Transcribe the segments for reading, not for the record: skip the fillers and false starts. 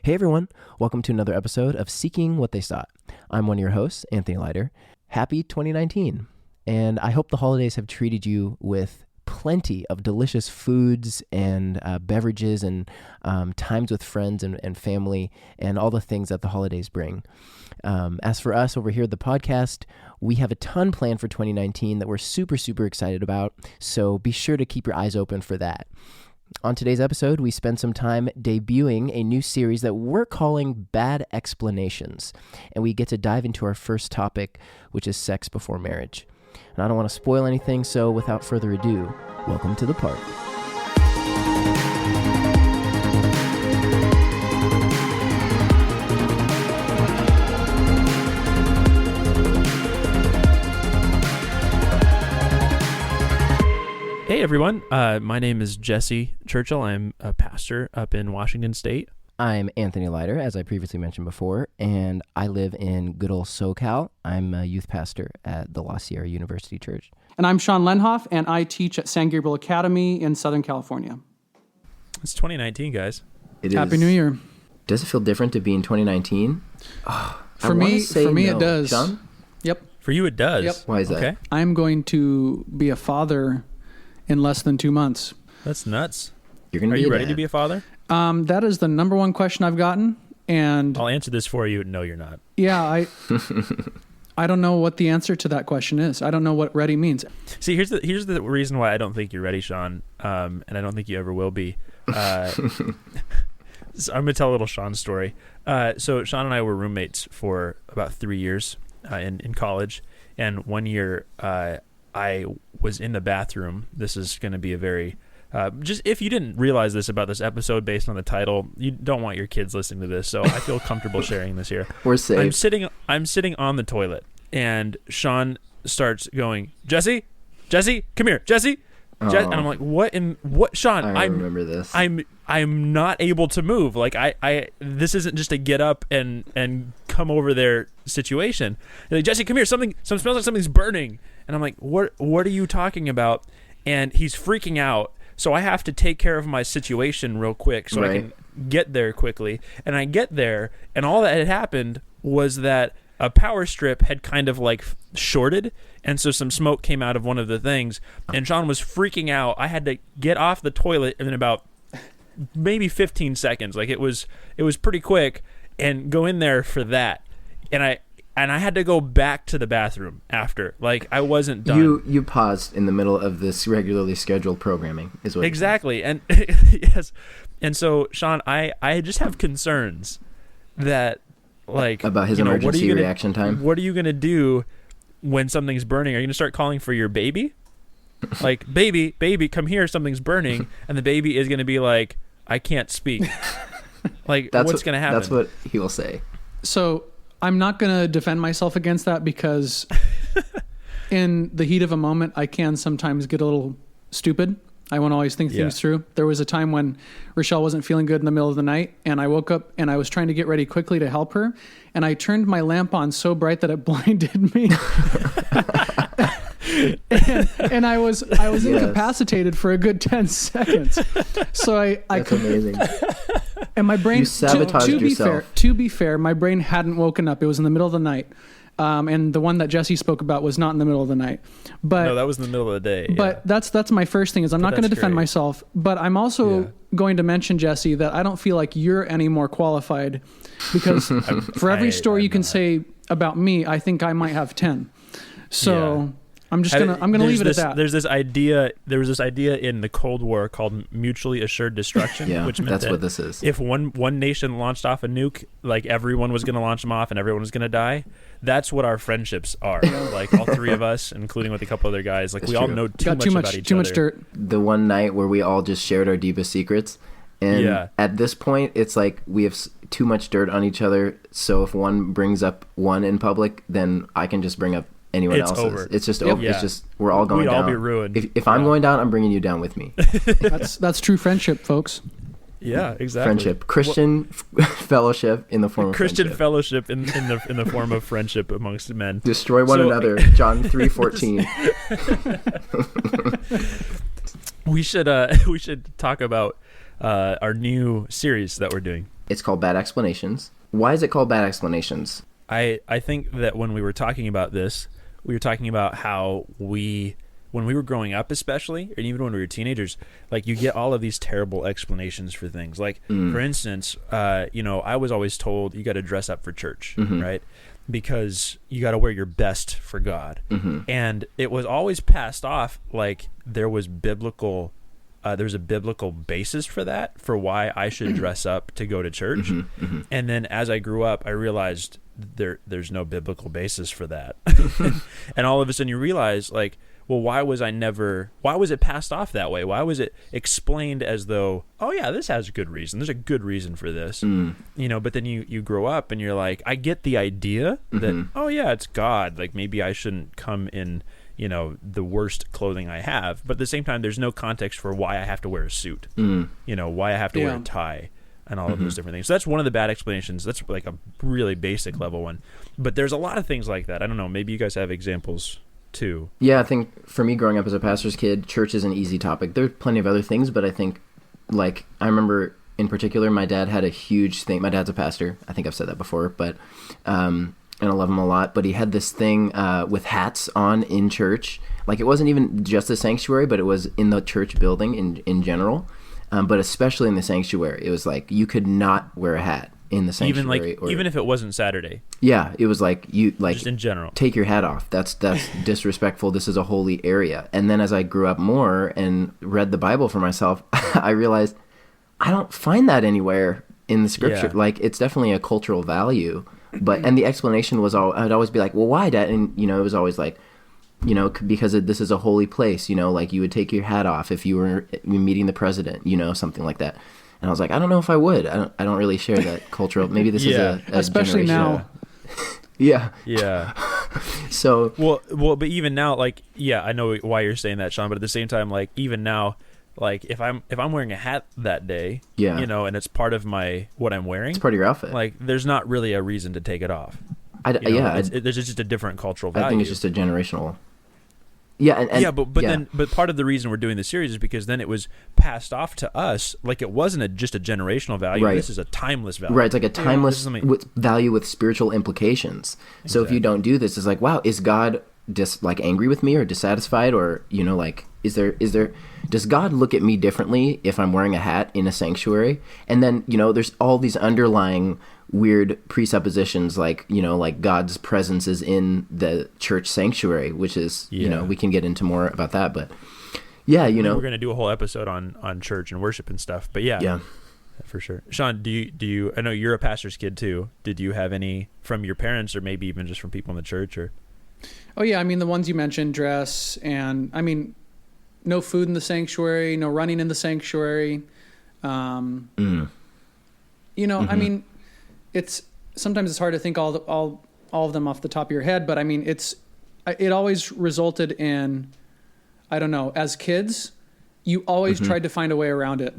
Hey everyone, welcome to another episode of Seeking What They Sought. I'm one of your hosts, Anthony Leiter. Happy 2019, and I hope the holidays have treated you with plenty of delicious foods and beverages and times with friends and family and all the things that the holidays bring. As for us over here at the podcast, we have a ton planned for 2019 that we're super excited about, so be sure to keep your eyes open for that. On today's episode, we spend some time debuting a new series that we're calling Bad Explanations, and we get to dive into our first topic, which is sex before marriage. And I don't want to spoil anything, so without further ado, welcome to the party. Hey everyone, my name is Jesse Churchill. I'm a pastor up in Washington State. I'm Anthony Leiter, as I previously mentioned before, and I live in good old SoCal. I'm a youth pastor at the La Sierra University Church. And I'm Sean Lenhoff, and I teach at San Gabriel Academy in Southern California. It's 2019, guys. Happy New Year. Does it feel different to be in 2019? For me, it does. Sean? Yep. For you, it does. Yep. Why is that? Okay. I'm going to be a father in less than 2 months. That's nuts. You're gonna Are be you a ready dad. to be a father? That is the number one question I've gotten, and I'll answer this for you. No, you're not. yeah, I don't know what the answer to that question is. I don't know what ready means. See, here's the reason why I don't think you're ready, Sean, and I don't think you ever will be. So I'm going to tell a little Sean story. So Sean and I were roommates for about 3 years in college, and one year I was in the bathroom. This is going to be a very... just if you didn't realize this about this episode based on the title, you don't want your kids listening to this, so I feel comfortable sharing this here. We're safe. I'm sitting on the toilet, and Sean starts going, Jesse, come here, Jesse. And I'm like, what, Sean? I remember this. I'm not able to move. Like I this isn't just a get up and come over there situation. They're like, Jesse, come here. Something smells like something's burning. And I'm like, what are you talking about? And he's freaking out. So I have to take care of my situation real quick so I can get there quickly. And I get there, and all that had happened was that a power strip had kind of like shorted, and so some smoke came out of one of the things, and Sean was freaking out. I had to get off the toilet in about maybe 15 seconds. Like it was pretty quick, and go in there for that. And I had to go back to the bathroom after. Like I wasn't done. You paused in the middle of this regularly scheduled programming, is what exactly. And yes. And so Sean, I just have concerns that like about his emergency reaction time. What are you gonna do when something's burning? Are you gonna start calling for your baby? Like, baby, come here, something's burning, and the baby is gonna be like, I can't speak. Like, what's gonna happen? That's what he will say. So I'm not going to defend myself against that because in the heat of a moment, I can sometimes get a little stupid. I won't always think things through. There was a time when Rochelle wasn't feeling good in the middle of the night, and I woke up and I was trying to get ready quickly to help her, and I turned my lamp on so bright that it blinded me. and I was incapacitated for a good 10 seconds. So That's amazing. And my brain, you sabotaged yourself. To be fair, my brain hadn't woken up. It was in the middle of the night. And the one that Jesse spoke about was not in the middle of the night. But no, that was in the middle of the day. But that's my first thing is I'm not going to defend myself. But I'm also going to mention, Jesse, that I don't feel like you're any more qualified because for every story you can say about me, I think I might have 10. So I'm gonna leave it at that. There was this idea in the Cold War called mutually assured destruction, which meant that's that what this is. If one nation launched off a nuke, like everyone was going to launch them off and everyone was going to die. That's what our friendships are. Like all three of us, including with a couple other guys, like we all know too much about each other. Too much dirt. The one night where we all just shared our deepest secrets, and at this point, it's like we have too much dirt on each other. So if one brings up one in public, then I can just bring up anyone else's. Over. It's just over. It's just we're all going down. We'd all be ruined. If I'm going down, I'm bringing you down with me. That's true friendship, folks. Yeah, exactly. Friendship, Christian fellowship in the form of Christian friendship. fellowship in the form of friendship amongst men. Destroy one another. John 3:14. We should talk about our new series that we're doing. It's called Bad Explanations. Why is it called Bad Explanations? I think that when we were talking about this, we were talking about how when we were growing up especially, and even when we were teenagers, like you get all of these terrible explanations for things. Like, for instance, I was always told you got to dress up for church, right? Because you got to wear your best for God. And it was always passed off like there's a biblical basis for that, for why I should dress up to go to church. And then as I grew up, I realized there's no biblical basis for that. And all of a sudden you realize, like, well, why was it passed off that way? Why was it explained as though, oh yeah, this has a good reason. There's a good reason for this. But then you grow up and you're like, I get the idea that, oh yeah, it's God. Like maybe I shouldn't come in, the worst clothing I have. But at the same time, there's no context for why I have to wear a suit, why I have to wear a tie and all of those different things. So that's one of the bad explanations. That's like a really basic level one. But there's a lot of things like that. I don't know. Maybe you guys have examples too. Yeah, I think for me, growing up as a pastor's kid, church is an easy topic. There's plenty of other things, but I think, like, I remember in particular, my dad had a huge thing. My dad's a pastor. I think I've said that before, but and I love him a lot. But he had this thing with hats on in church. Like, it wasn't even just the sanctuary, but it was in the church building in general. But especially in the sanctuary, it was like you could not wear a hat in the sanctuary, even if it wasn't Saturday. Yeah, it was like just in general, take your hat off. That's disrespectful. This is a holy area. And then as I grew up more and read the Bible for myself, I realized I don't find that anywhere in the scripture. Yeah. Like, it's definitely a cultural value, and the explanation was I'd always be like, well, why, Dad? And it was always like, because this is a holy place. Like you would take your hat off if you were meeting the president. Something like that. And I was like, I don't know if I would. I don't really share that cultural. Maybe this is a especially now. Yeah. So well, but even now, like, yeah, I know why you're saying that, Sean. But at the same time, like, even now, like, if I'm wearing a hat that day, and it's part of what I'm wearing, it's part of your outfit. Like, there's not really a reason to take it off. There's just a different cultural value. I think it's just a generational. Yeah, but part of the reason we're doing this series is because then it was passed off to us. Like, it wasn't just a generational value. Right. This is a timeless value. Right, it's like a timeless value with spiritual implications. Exactly. So if you don't do this, it's like, wow, is God angry with me or dissatisfied, or does God look at me differently if I'm wearing a hat in a sanctuary? And then there's all these underlying weird presuppositions, like God's presence is in the church sanctuary, which is we can get into more about that, but we're going to do a whole episode on church and worship and stuff. But yeah, for sure. Sean, do you I know you're a pastor's kid too. Did you have any from your parents, or maybe even just from people in the church? Or Oh yeah, I mean, the ones you mentioned, dress, and I mean, no food in the sanctuary, no running in the sanctuary. I mean, sometimes it's hard to think all of them off the top of your head, but I mean, it always resulted in, I don't know, as kids, you always tried to find a way around it.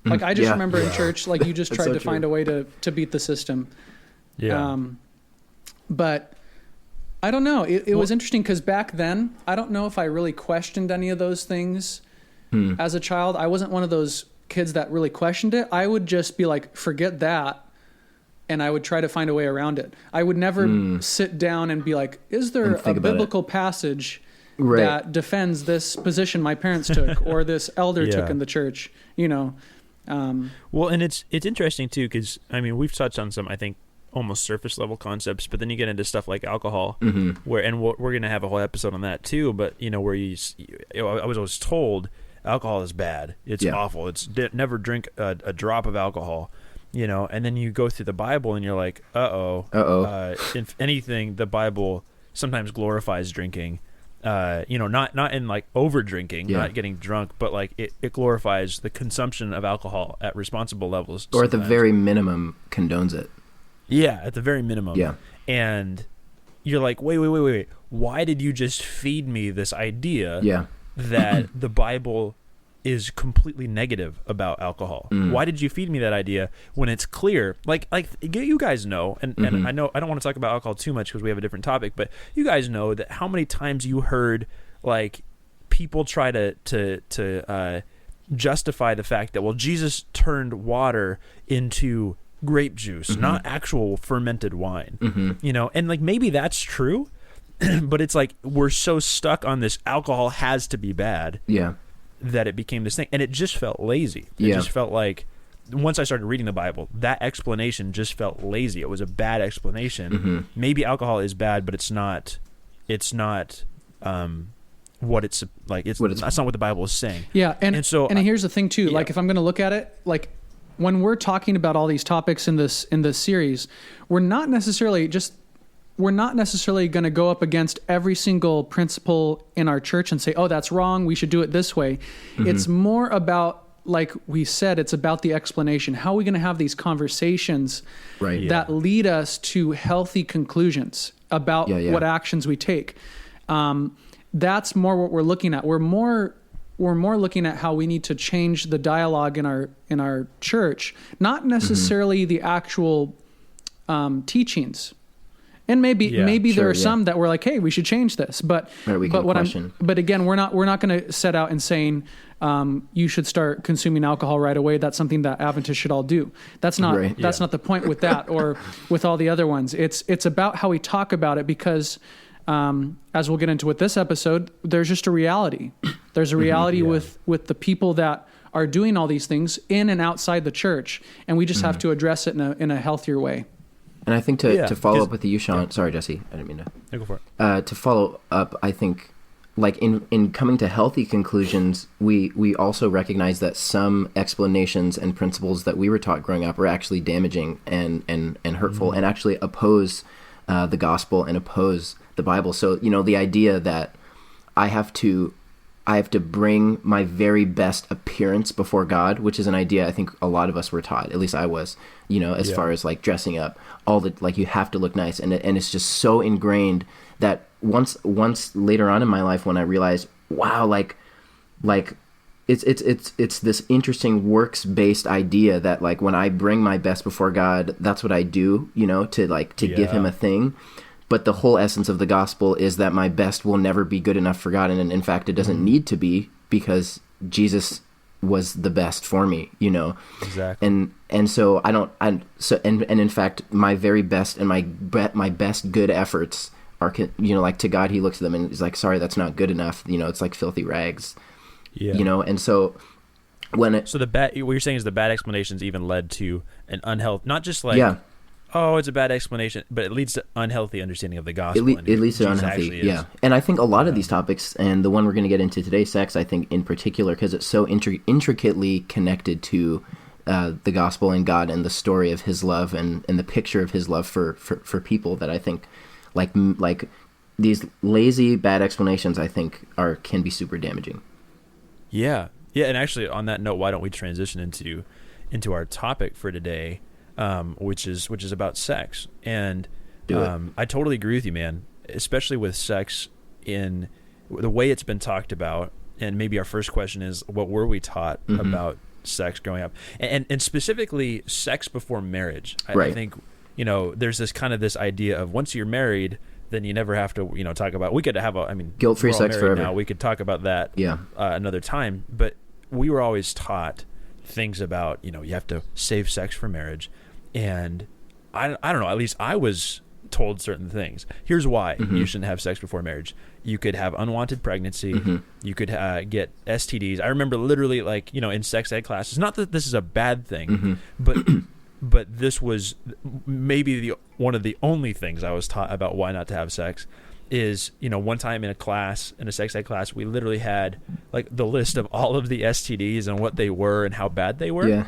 Like, I just remember in church, like, you just tried to find a way to beat the system. Yeah. But I don't know. It was interesting because back then, I don't know if I really questioned any of those things as a child. I wasn't one of those kids that really questioned it. I would just be like, forget that. And I would try to find a way around it. I would never sit down and be like, is there a biblical passage that defends this position my parents took or this elder took in the church? Well, and it's interesting too, because I mean, we've touched on some, I think, almost surface level concepts, but then you get into stuff like alcohol, we're going to have a whole episode on that too. But where I was always told alcohol is bad, it's awful, never drink a drop of alcohol. And then you go through the Bible and you're like, if anything, the Bible sometimes glorifies drinking, not in like over drinking, not getting drunk, but like it glorifies the consumption of alcohol at responsible levels. Or at the very minimum condones it. Yeah, at the very minimum. Yeah. And you're like, wait. Why did you just feed me this idea that the Bible is completely negative about alcohol? Why did you feed me that idea when it's clear? Like you guys know, and I know I don't want to talk about alcohol too much because we have a different topic, but you guys know that how many times you heard like people try to justify the fact that, well, Jesus turned water into grape juice, not actual fermented wine. You know, and like maybe that's true, but it's like we're so stuck on this alcohol has to be bad. Yeah. That it became this thing, and it just felt lazy. It just felt like once I started reading the Bible, that explanation just felt lazy. It was a bad explanation. Maybe alcohol is bad, but it's not what it's like. That's not what the Bible is saying. Yeah, and here's the thing too. Yeah. Like if I'm going to look at it, like when we're talking about all these topics in this series, we're not necessarily going to go up against every single principle in our church and say, oh, that's wrong, we should do it this way. It's more about, like we said, it's about the explanation. How are we going to have these conversations that lead us to healthy conclusions about what actions we take? That's more what we're looking at. We're more looking at how we need to change the dialogue in our church, not necessarily the actual teachings. And maybe there are some that were like, hey, we should change this. But again, we're not going to set out and saying you should start consuming alcohol right away. That's something that Adventists should all do. That's not not the point with that or with all the other ones. It's about how we talk about it, because as we'll get into with this episode, there's just a reality. There's a reality with the people that are doing all these things in and outside the church, and we just have to address it in a healthier way. And I think to follow up with you, Sean. Sorry, Jesse, I didn't mean to. Go for it. To follow up, I think, like in coming to healthy conclusions, we also recognize that some explanations and principles that we were taught growing up are actually damaging and hurtful, and actually oppose the gospel and oppose the Bible. So the idea that I have to bring my very best appearance before God, which is an idea I think a lot of us were taught, at least I was, as far as like dressing up, all the, like you have to look nice. And it's just so ingrained that once later on in my life, when I realized, wow, like it's this interesting works-based idea that like when I bring my best before God, that's what I do, to give him a thing. But the whole essence of the gospel is that my best will never be good enough for God. And in fact, it doesn't need to be, because Jesus was the best for me, Exactly. And so and in fact, my very best and my best good efforts are, like to God, he looks at them and he's like, sorry, that's not good enough. It's like filthy rags, and so what you're saying is the bad explanations even led to an unhealthy, not just like, oh, it's a bad explanation, but it leads to unhealthy understanding of the gospel. It leads to unhealthy, And I think a lot of these topics, and the one we're going to get into today, sex, I think in particular, because it's so intricately connected to the gospel and God and the story of his love and the picture of his love for people, that I think like these lazy, bad explanations, I think can be super damaging. Yeah. Yeah, and actually on that note, why don't we transition into our topic for today? Which is about sex. And I totally agree with you, man, especially with sex in the way it's been talked about. And maybe our first question is, what were we taught about sex growing up? And specifically sex before marriage. I think, there's this idea of once you're married, then you never have to, talk about, we could have guilt-free sex forever. Now we could talk about that another time. But we were always taught things about, you have to save sex for marriage. And I don't know, at least I was told certain things. Here's why you shouldn't have sex before marriage. You could have unwanted pregnancy. You could get STDs. I remember literally in sex ed classes, not that this is a bad thing, but this was maybe one of the only things I was taught about why not to have sex. Is one time in a sex ed class, we literally had like the list of all of the STDs and what they were and how bad they were,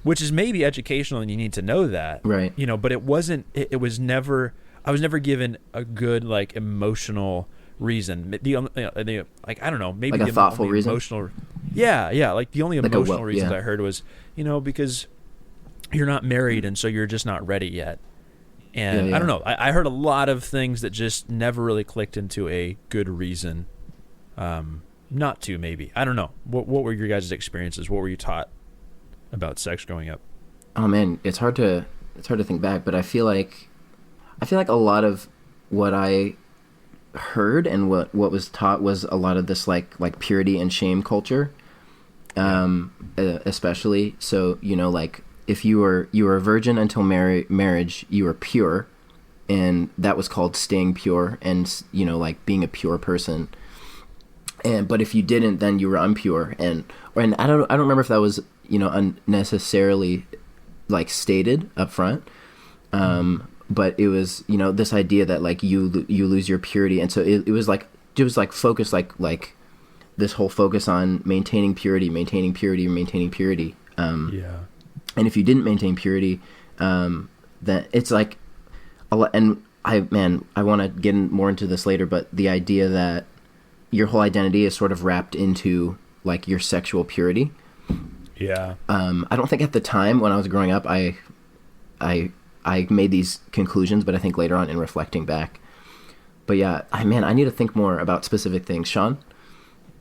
which is maybe educational and you need to know that, right? But it wasn't. I was never given a good like emotional reason. I don't know, maybe like a thoughtful reason. Emotional, like the only emotional reasons I heard was because you're not married and so you're just not ready yet. And I don't know. I heard a lot of things that just never really clicked into a good reason not to, maybe. I don't know. What were your guys' experiences? What were you taught about sex growing up? Oh man, it's hard to think back, but I feel like a lot of what I heard and what was taught was a lot of this like purity and shame culture, especially. So if you were a virgin until marriage, you were pure, and that was called staying pure, and like being a pure person. But if you didn't, then you were impure, and I don't remember if that was unnecessarily like stated up front, but it was this idea that like you lose your purity, and so it was like focus like this whole focus on maintaining purity. And if you didn't maintain purity, then it's like a lot. And I want to get more into this later, but the idea that your whole identity is sort of wrapped into like your sexual purity. Yeah. I don't think at the time when I was growing up, I made these conclusions, but I think later on in reflecting back. But yeah, I need to think more about specific things. Sean,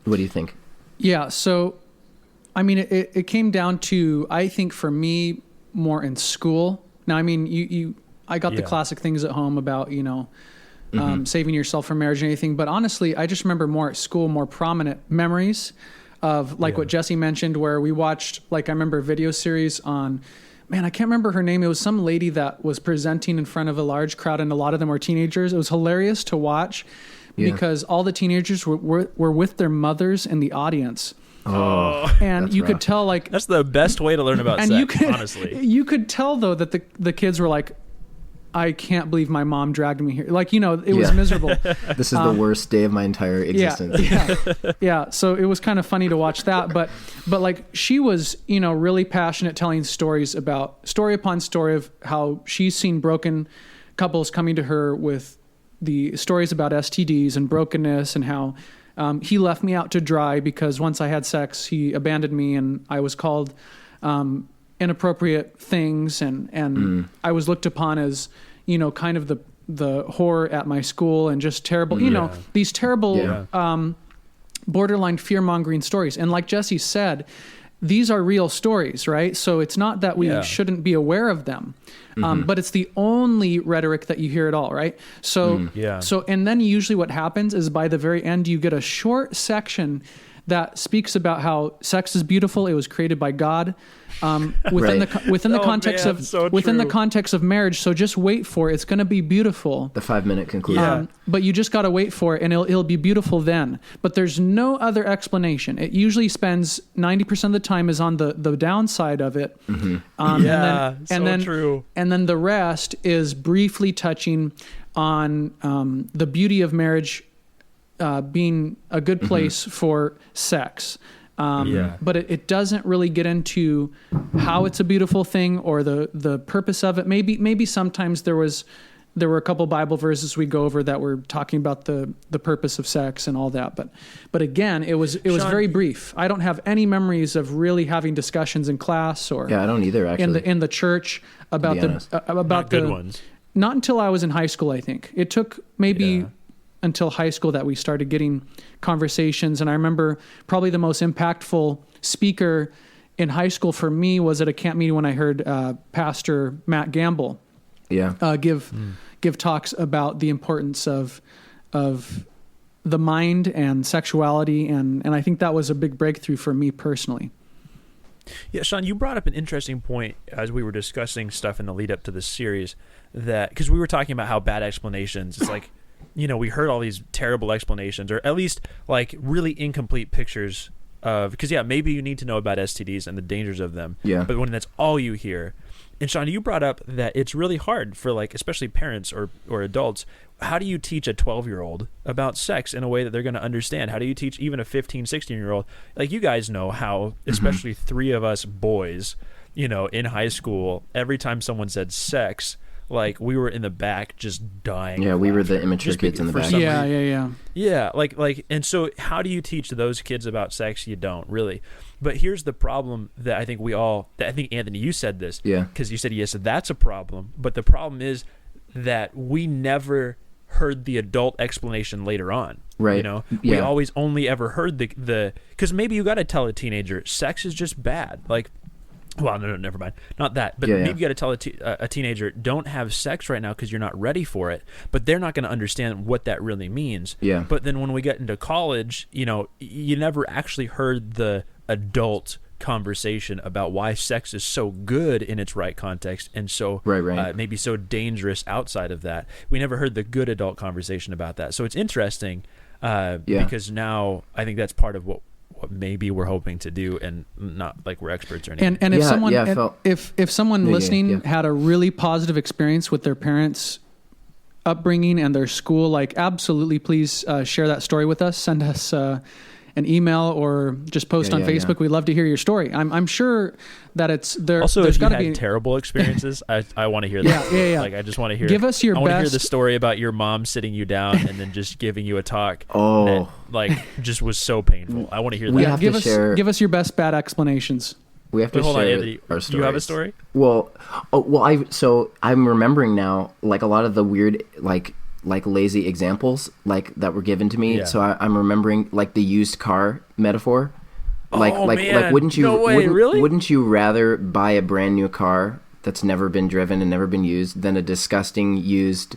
what do you think? Yeah. So, I mean, it came down to, I think for me, more in school. Now, I mean, I got the classic things at home about, saving yourself from marriage and anything. But honestly, I just remember more at school, more prominent memories of like what Jesse mentioned, where we watched, like, I remember a video series on, I can't remember her name. It was some lady that was presenting in front of a large crowd, and a lot of them were teenagers. It was hilarious to watch because all the teenagers were with their mothers in the audience. Oh, and you could tell, like, that's the best way to learn about sex, honestly. You could tell though that the kids were like, I can't believe my mom dragged me here. Like, it was miserable. This is the worst day of my entire existence. Yeah. So it was kind of funny to watch that, but like she was, really passionate, telling story upon story of how she's seen broken couples coming to her with the stories about STDs and brokenness, and how he left me out to dry because once I had sex, he abandoned me, and I was called inappropriate things, and I was looked upon as, kind of the whore at my school, and just terrible, these terrible borderline fear-mongering stories. And like Jesse said, these are real stories, right? So it's not that we shouldn't be aware of them, but it's the only rhetoric that you hear at all, right? So, and then usually what happens is by the very end, you get a short section that speaks about how sex is beautiful. It was created by God, within the context of marriage. So just wait for it. It's going to be beautiful. The 5-minute conclusion. But you just got to wait for it, and it'll be beautiful then. But there's no other explanation. It usually spends 90% of the time is on the downside of it. True. And then the rest is briefly touching on the beauty of marriage, being a good place for sex. But it doesn't really get into how it's a beautiful thing or the purpose of it. Maybe sometimes there were a couple Bible verses we go over that were talking about the purpose of sex and all that. But again, it was Sean, very brief. I don't have any memories of really having discussions in class or I don't either, actually, in the church about the good ones. Not until I was in high school, I think. It took maybe until high school that we started getting conversations. And I remember probably the most impactful speaker in high school for me was at a camp meeting when I heard Pastor Matt Gamble give talks about the importance of the mind and sexuality. And I think that was a big breakthrough for me personally. Yeah, Sean, you brought up an interesting point as we were discussing stuff in the lead up to this series, that because we were talking about how bad explanations, it's like, we heard all these terrible explanations, or at least like really incomplete pictures of, because maybe you need to know about STDs and the dangers of them. Yeah. But when that's all you hear. And Sean, you brought up that it's really hard for, like, especially parents or adults. How do you teach a 12-year-old about sex in a way that they're going to understand? How do you teach even a 15, 16-year-old? Like, you guys know how, especially three of us boys, in high school, every time someone said sex, like, we were in the back just dying. Yeah, we were the immature kids in the back. Yeah, like, and so how do you teach those kids about sex? You don't really. But here's the problem that I think Anthony, you said this. Yeah. Because you said, yes, that's a problem. But the problem is that we never heard the adult explanation later on. Right. We always only ever heard the, because maybe you got to tell a teenager sex is just bad. Like, well, no, never mind. Not that. But maybe you got to tell a teenager, don't have sex right now because you're not ready for it. But they're not going to understand what that really means. Yeah. But then when we get into college, you never actually heard the adult conversation about why sex is so good in its right context and so maybe so dangerous outside of that. We never heard the good adult conversation about that. So it's interesting because now I think that's part of what maybe we're hoping to do, and not like we're experts or anything. And if someone listening had a really positive experience with their parents' upbringing and their school, like absolutely, please share that story with us. Send us an email or just post on Facebook. We'd love to hear your story. I'm sure that it's there. Also, there's if you got to had be terrible experiences, I want to hear that. Yeah. Like I just want to hear. Give us your I want to hear best. the story about your mom sitting you down and then just giving you a talk. Oh, that, just was so painful. I want to hear that. Give us your best bad explanations. We have to share Anthony, our stories. Do you have a story? Well, I'm remembering now, like a lot of the weird, like lazy examples like that were given to me. So I'm remembering like the used car metaphor. Like wouldn't you wouldn't you rather buy a brand new car that's never been driven and never been used than a disgusting used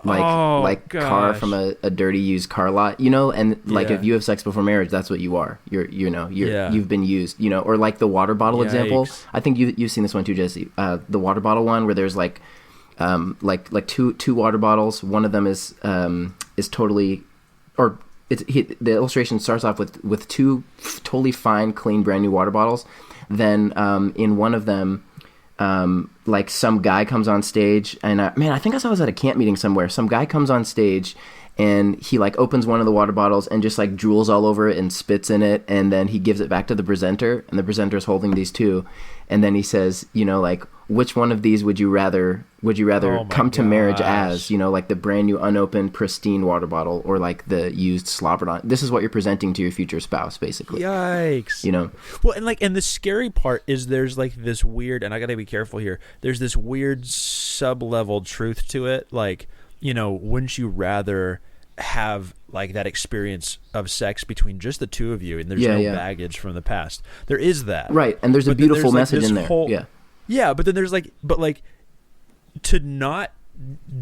car from a dirty used car lot, and if you have sex before marriage, that's what you are. You've been used, or like the water bottle example. I think you've seen this one too, Jesse. The water bottle one where there's like two water bottles. One of them is totally, the illustration starts off with two totally fine, clean, brand new water bottles. Then in one of them, like some guy comes on stage, and I think I was at a camp meeting somewhere. Some guy comes on stage, and he like opens one of the water bottles and just like drools all over it and spits in it, and then he gives it back to the presenter, and the presenter's holding these two, and then he says, like, which one of these would you rather come to marriage as, like the brand new unopened pristine water bottle or like the used slobbered on. This is what you're presenting to your future spouse, basically. Yikes. Well, and the scary part is there's like this weird, and I gotta be careful here, there's this weird sub-level truth to it, like, wouldn't you rather have like that experience of sex between just the two of you and there's no baggage from the past? There is that, right? And there's a beautiful message in there. But then there's to not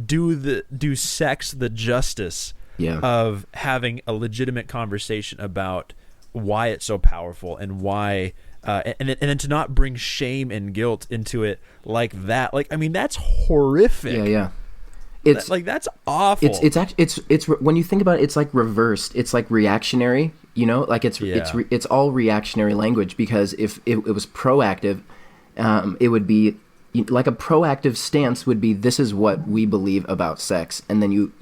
do sex the justice of having a legitimate conversation about why it's so powerful and why and then to not bring shame and guilt into it like that. Like, I mean, that's horrific. It's like, that's awful. It's when you think about it, it's like reversed. It's like reactionary, it's all reactionary language, because if it was proactive, it would be like a proactive stance would be, this is what we believe about sex. And then you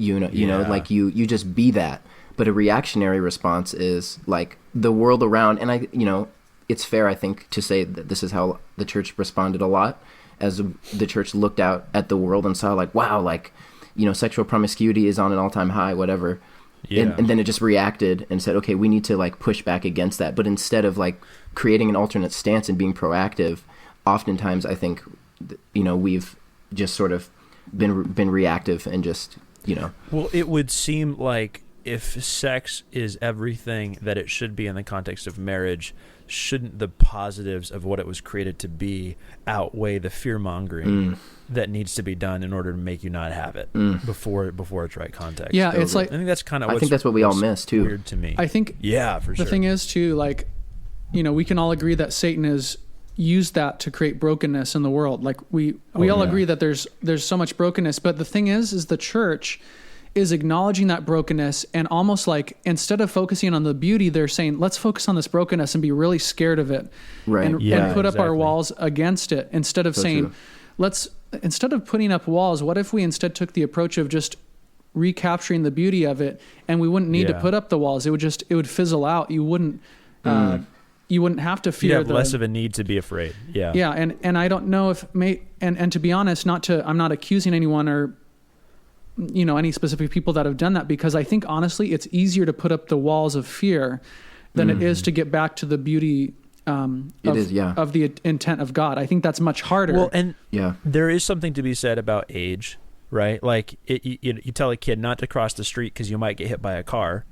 just be that. But a reactionary response is like the world around. And it's fair, I think, to say that this is how the church responded a lot, as the church looked out at the world and saw like, wow, like, sexual promiscuity is on an all-time high, whatever. And then it just reacted and said, okay, we need to like push back against that. But instead of like creating an alternate stance and being proactive, oftentimes I think, we've just sort of been reactive and just, Well, it would seem like if sex is everything that it should be in the context of marriage, shouldn't the positives of what it was created to be outweigh the fear-mongering that needs to be done in order to make you not have it before it's right context? Yeah, it's like, I think that's kind of I think that's what we all miss too. Weird to me. I think for sure. The thing is too, like, we can all agree that Satan has used that to create brokenness in the world. Like we all agree that there's so much brokenness, but the thing is the church is acknowledging that brokenness, and almost like, instead of focusing on the beauty, they're saying, let's focus on this brokenness and be really scared of it, right? And put up our walls against it, instead of saying, instead of putting up walls, what if we instead took the approach of just recapturing the beauty of it, and we wouldn't need to put up the walls. It would fizzle out. You wouldn't have to fear. You'd have less of a need to be afraid. Yeah. Yeah. And I don't know and to be honest, I'm not accusing anyone or, any specific people that have done that, because I think honestly, it's easier to put up the walls of fear than it is to get back to the beauty of the intent of God. I think that's much harder. Well, and there is something to be said about age, right? Like you tell a kid not to cross the street because you might get hit by a car,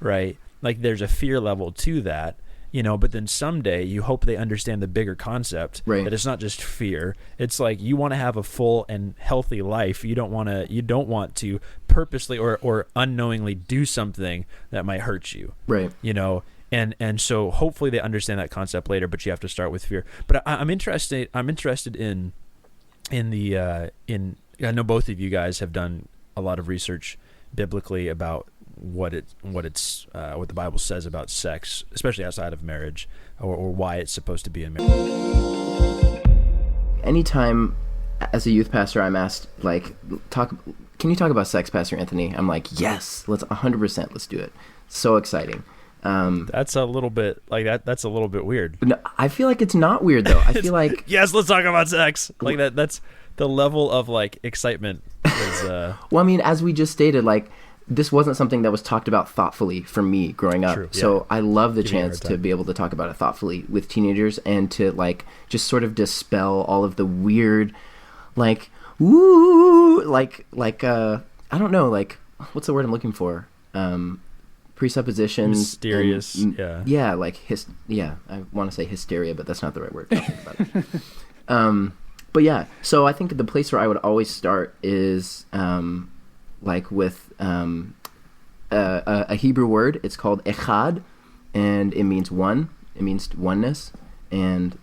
right? Like there's a fear level to that. But then someday you hope they understand the bigger concept, right? That it's not just fear. It's like, you want to have a full and healthy life. You don't want to purposely or unknowingly do something that might hurt you, right? And so hopefully they understand that concept later, but you have to start with fear. But I'm interested in I know both of you guys have done a lot of research biblically about what the Bible says about sex, especially outside of marriage, or why it's supposed to be in marriage. Anytime as a youth pastor I'm asked, like, can you talk about sex, Pastor Anthony? I'm like, yes, let's 100%, let's do it. So exciting. That's a little bit like that. That's a little bit weird. No, I feel like it's not weird though. I feel like yes, let's talk about sex. Like that. That's the level of like excitement. Is, well, I mean, as we just stated, like this wasn't something that was talked about thoughtfully for me growing up. True, yeah. So I love the chance to be able to talk about it thoughtfully with teenagers and to like just sort of dispel all of the weird, like, ooh, like I don't know, like what's the word I'm looking for? Presuppositions, mysterious, yeah, like I want to say hysteria, but that's not the right word. I'll think about it. But yeah, so I think the place where I would always start is like with a Hebrew word. It's called echad, and it means one. It means oneness, and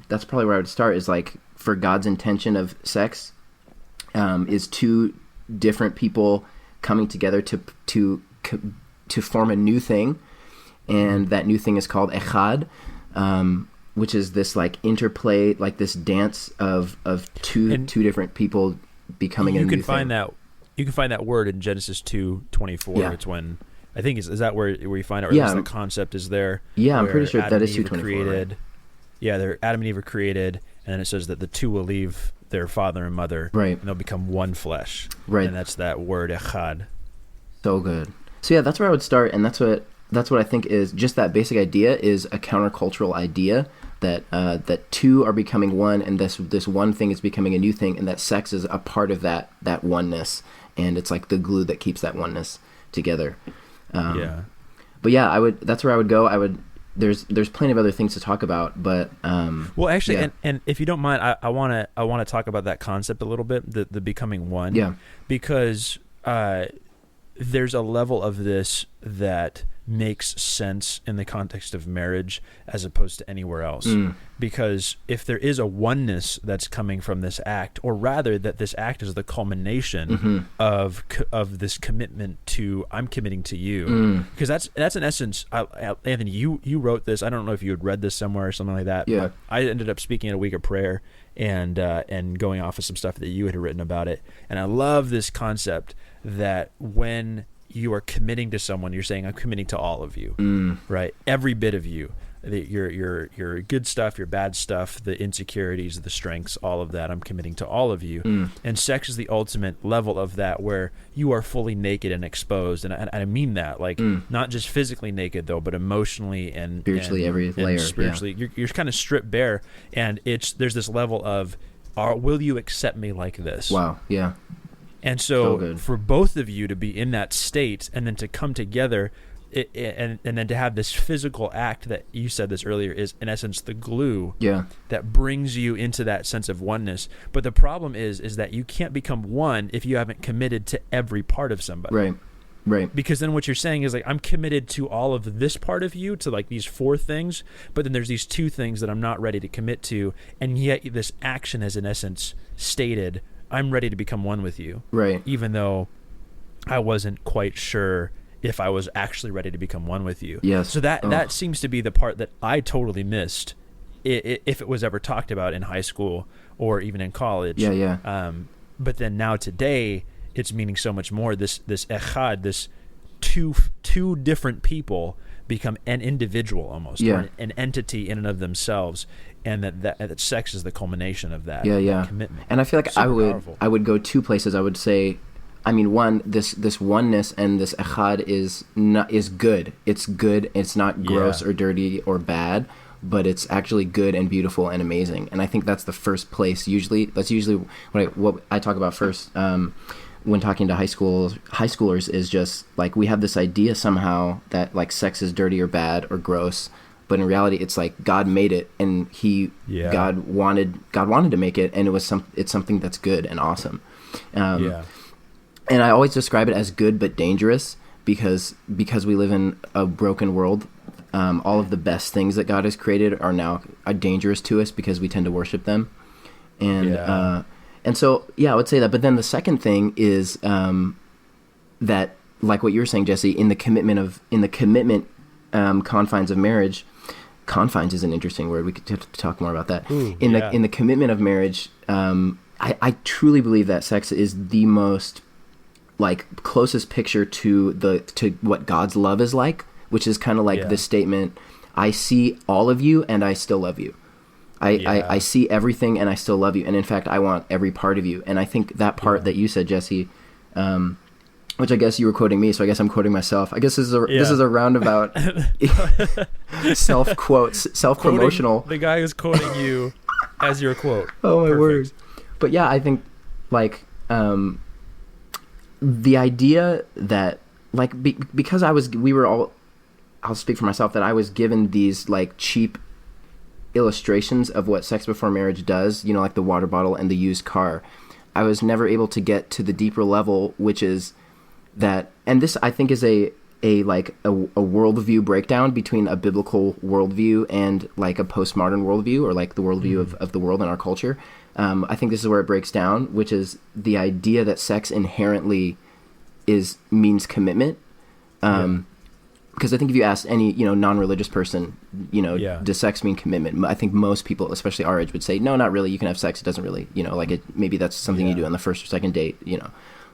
that's probably where I would start. Is like for God's intention of sex is two different people coming together to form a new thing, and that new thing is called echad, which is this like interplay, like this dance of two different people becoming a new thing. You can find that word in Genesis 2:24. Yeah. It's when I think is that where you find it, or at least the concept is there. Yeah, I'm pretty sure Adam that is and Eve 2:24. Right? Yeah, Adam and Eve are created, and then it says that the two will leave their father and mother, right, and they'll become one flesh. Right, and that's that word echad. So good. So yeah, that's where I would start, and that's what I think is just that basic idea is a countercultural idea that that two are becoming one, and this one thing is becoming a new thing, and that sex is a part of that oneness, and it's like the glue that keeps that oneness together. But yeah, that's where I would go. There's plenty of other things to talk about, but well, actually, and if you don't mind, I want to talk about that concept a little bit, the becoming one. Yeah, because there's a level of this that makes sense in the context of marriage as opposed to anywhere else. Because if there is a oneness that's coming from this act, or rather that this act is the culmination of this commitment to, I'm committing to you. Because that's in essence, Anthony, you wrote this. I don't know if you had read this somewhere or something like that. Yeah. But I ended up speaking at a week of prayer and going off of some stuff that you had written about it. And I love this concept that when you are committing to someone, you're saying, I'm committing to all of you, right? Every bit of you, your good stuff, your bad stuff, the insecurities, the strengths, all of that. I'm committing to all of you. And sex is the ultimate level of that, where you are fully naked and exposed. And I mean that, like not just physically naked though, but emotionally and spiritually, every layer. Spiritually, yeah. you're kind of stripped bare, and there's this level of, will you accept me like this? Wow. Yeah. And so for both of you to be in that state and then to come together and then to have this physical act that you said this earlier is in essence the glue that brings you into that sense of oneness. But the problem is that you can't become one if you haven't committed to every part of somebody. Right. Because then what you're saying is like, I'm committed to all of this part of you, to like these four things, but then there's these two things that I'm not ready to commit to. And yet this action has in essence stated, I'm ready to become one with you. Right. Even though I wasn't quite sure if I was actually ready to become one with you. Yes. So that seems to be the part that I totally missed if it was ever talked about in high school or even in college. Yeah. But then now today, it's meaning so much more. This echad, this two different people become an individual almost, or an entity in and of themselves. And that sex is the culmination of that commitment. And I feel like I would go two places. I would say, I mean, one, this oneness and this echad is good. It's good. It's not gross or dirty or bad, but it's actually good and beautiful and amazing. And I think that's the first place. That's usually what I talk about first when talking to high schoolers is just like, we have this idea somehow that like sex is dirty or bad or gross. But in reality, it's like God made it, and God wanted to make it, and it's something that's good and awesome. And I always describe it as good but dangerous because we live in a broken world, all of the best things that God has created are dangerous to us because we tend to worship them. And so, I would say that. But then the second thing is that, like what you were saying, Jesse, in the commitment confines of marriage. Confines is an interesting word. We could talk more about that. In the commitment of marriage, I truly believe that sex is the most closest picture to what God's love is like, which is kind of like this statement: I see all of you and I still love you. I see everything and I still love you. And in fact, I want every part of you. And I think that part that you said, Jesse, which I guess you were quoting me, so I guess I'm quoting myself. I guess this is a roundabout self-promotional. The guy who's quoting you as your quote. Oh, my word. But yeah, I think the idea that because I'll speak for myself, that I was given these cheap illustrations of what sex before marriage does, like the water bottle and the used car. I was never able to get to the deeper level, which is that, and this I think is a worldview breakdown between a biblical worldview and a postmodern worldview, or the worldview of the world and our culture. I think this is where it breaks down, which is the idea that sex inherently means commitment. Because I think if you ask any non-religious person, does sex mean commitment? I think most people, especially our age, would say no, not really. You can have sex; it doesn't really, maybe that's something you do on the first or second date,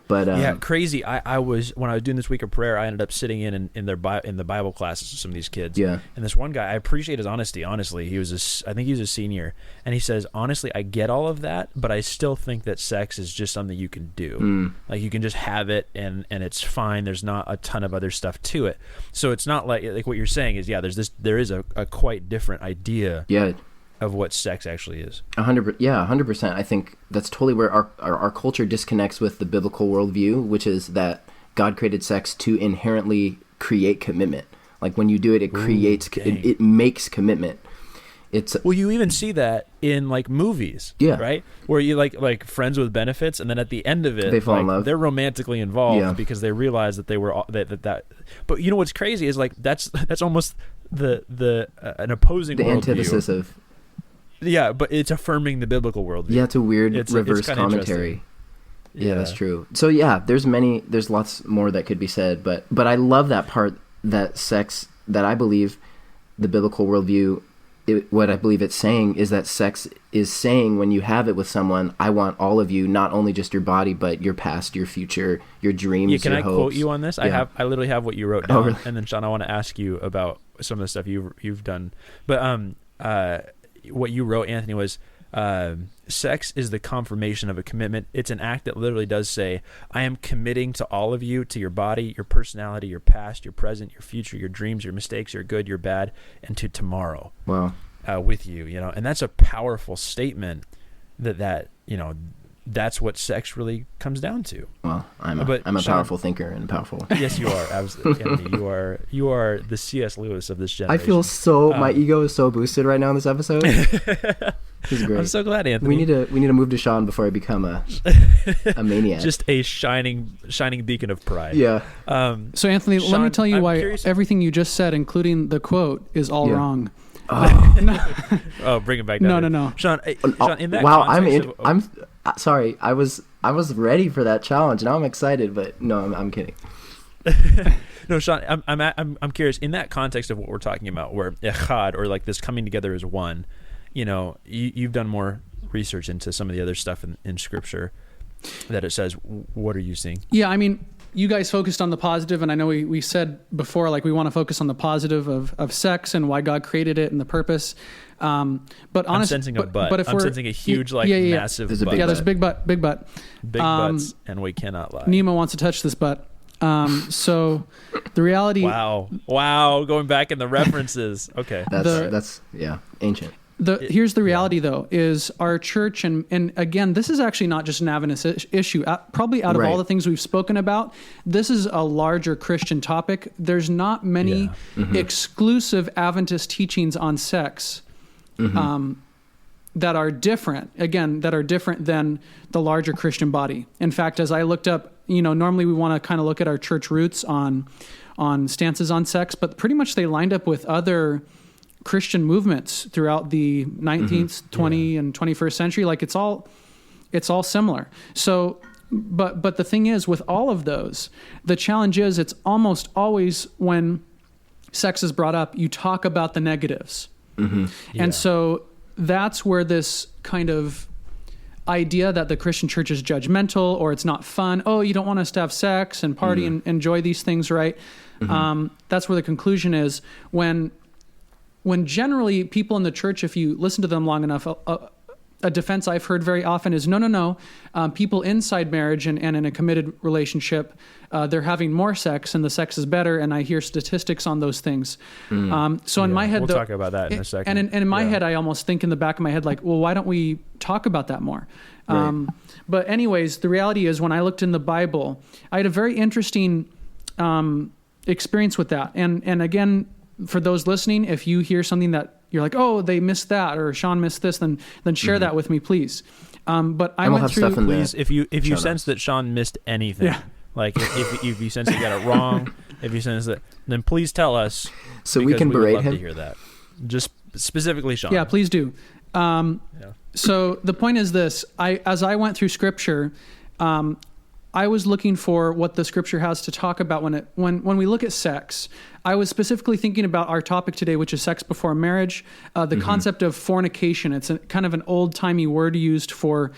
But crazy. I was, when I was doing this week of prayer, I ended up sitting in the Bible classes with some of these kids. Yeah. And this one guy, I appreciate his honesty. Honestly, I think he was a senior, and he says, honestly, I get all of that, but I still think that sex is just something you can do. You can just have it, and it's fine. There's not a ton of other stuff to it. So it's not like what you're saying is, there is a quite different idea. Yeah. Of what sex actually is. 100%. I think that's totally where our culture disconnects with the biblical worldview, which is that God created sex to inherently create commitment. When you do it, it creates, it makes commitment. Well, you even see that in movies, right? Where you like Friends with Benefits, and then at the end of it, they fall in love. They're romantically involved because they realize that they were that. But you know what's crazy is that's almost the an opposing the worldview. Antithesis of. Yeah, but it's affirming the biblical worldview. Yeah, it's a weird reverse commentary. Yeah, that's true. So there's lots more that could be said, but I love that part, that sex, that I believe the biblical worldview, what I believe it's saying is that sex is saying, when you have it with someone, I want all of you, not only just your body, but your past, your future, your dreams, your hopes. Can I quote you on this? Yeah. I literally have what you wrote down. Oh, really? And then Sean, I want to ask you about some of the stuff you've done. But what you wrote, Anthony, was sex is the confirmation of a commitment. It's an act that literally does say, I am committing to all of you, to your body, your personality, your past, your present, your future, your dreams, your mistakes, your good, your bad, and to tomorrow. Wow. With you, and that's a powerful statement that's what sex really comes down to. Well, I'm a powerful thinker and powerful. Yes, you are. Anthony, you are the C.S. Lewis of this generation. I feel my ego is so boosted right now in this episode. He's great. I'm so glad, Anthony. We need to move to Sean before I become a maniac. Just a shining beacon of pride. Yeah. So Anthony, Sean, let me tell you why everything you just said, including the quote, is all wrong. Oh, bring it back down. No. Sean, in that I'm sorry. I was ready for that challenge. Now I'm excited, but no, I'm kidding. No, Sean, I'm curious, in that context of what we're talking about, where echad, or this coming together as one, you've done more research into some of the other stuff in Scripture that it says. What are you seeing? Yeah, I mean, you guys focused on the positive, and I know we said before, we want to focus on the positive of sex and why God created it and the purpose. But honestly, I'm sensing a butt. But if I'm sensing a huge, massive butt. There's a big butt. Big butts, and we cannot lie. Nemo wants to touch this butt. So the reality. Wow, going back in the references. Okay, that's ancient. Here's the reality, though, is our church, and again, this is actually not just an Adventist issue. Probably out of all the things we've spoken about, this is a larger Christian topic. There's not many exclusive Adventist teachings on sex that are different. Again, that are different than the larger Christian body. In fact, as I looked up, normally we want to kind of look at our church roots on stances on sex, but pretty much they lined up with other Christian movements throughout the 19th, 20th, and 21st century. Like it's all similar. So, but the thing is, with all of those, the challenge is it's almost always when sex is brought up, you talk about the negatives. And so that's where this kind of idea that the Christian church is judgmental or it's not fun. Oh, you don't want us to have sex and party and enjoy these things, right? That's where the conclusion is when generally people in the church, if you listen to them long enough, a defense I've heard very often is no. People inside marriage and in a committed relationship, they're having more sex and the sex is better. And I hear statistics on those things. So in my head, we'll talk about that in a second. And in my head, I almost think in the back of my head, like, well, why don't we talk about that more? Right. But anyways, the reality is when I looked in the Bible, I had a very interesting experience with that. And again, for those listening, if you hear something that you're like, oh, they missed that, or Sean missed this, then share that with me, please. But I went through. Please, if you sense that Sean missed anything, like if you sense he got it wrong, if you sense that, then please tell us, so we can berate him. To hear that, just specifically Sean. Yeah, please do. So the point is this: as I went through Scripture, I was looking for what the Scripture has to talk about when we look at sex. I was specifically thinking about our topic today, which is sex before marriage, the concept of fornication. It's kind of an old-timey word used for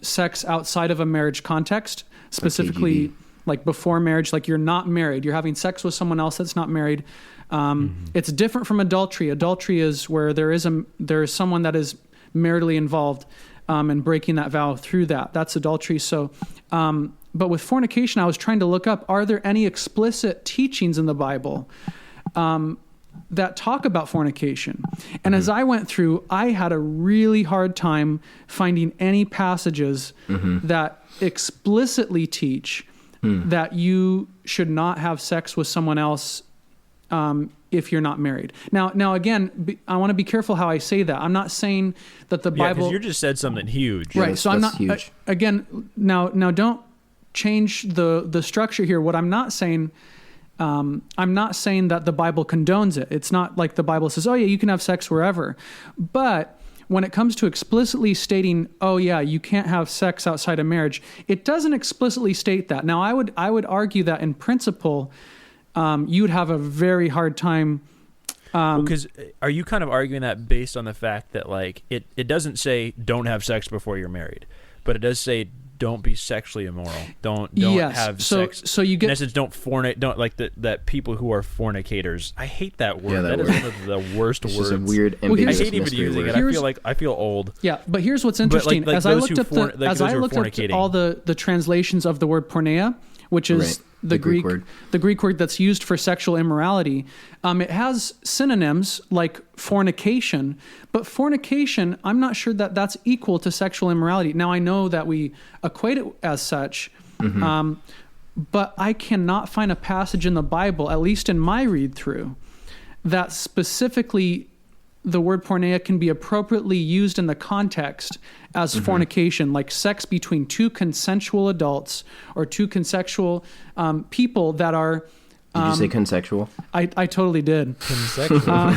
sex outside of a marriage context, specifically like before marriage, like you're not married. You're having sex with someone else that's not married. It's different from adultery. Adultery is where there is someone that is maritally involved and breaking that vow through that. That's adultery. So, but with fornication, I was trying to look up, are there any explicit teachings in the Bible that talk about fornication? And as I went through, I had a really hard time finding any passages that explicitly teach that you should not have sex with someone else if you're not married. Now again, I want to be careful how I say that. I'm not saying that the Bible... because you just said something huge. Right, so I'm not... Huge. Again, now don't change the structure here. What I'm not saying... I'm not saying that the Bible condones it. It's not like the Bible says, oh yeah, you can have sex wherever. But when it comes to explicitly stating, oh yeah, you can't have sex outside of marriage, it doesn't explicitly state that. Now, I would argue that in principle... you would have a very hard time. Because are you kind of arguing that based on the fact that like it doesn't say don't have sex before you're married, but it does say don't be sexually immoral. Don't have sex. So you get, in essence, don't fornicate. Don't like that people who are fornicators. I hate that word. That is one of the worst words. It's a weird, ambiguous, I hate even using it. I feel old. Yeah, but here's what's interesting. As I looked up all the translations of the word porneia, which is the Greek word that's used for sexual immorality, it has synonyms like fornication, but fornication, I'm not sure that that's equal to sexual immorality. Now, I know that we equate it as such, but I cannot find a passage in the Bible, at least in my read through, that specifically the word porneia can be appropriately used in the context as fornication, like sex between two consensual adults or two consensual people that are... Did you say consensual? I totally did. Consensual.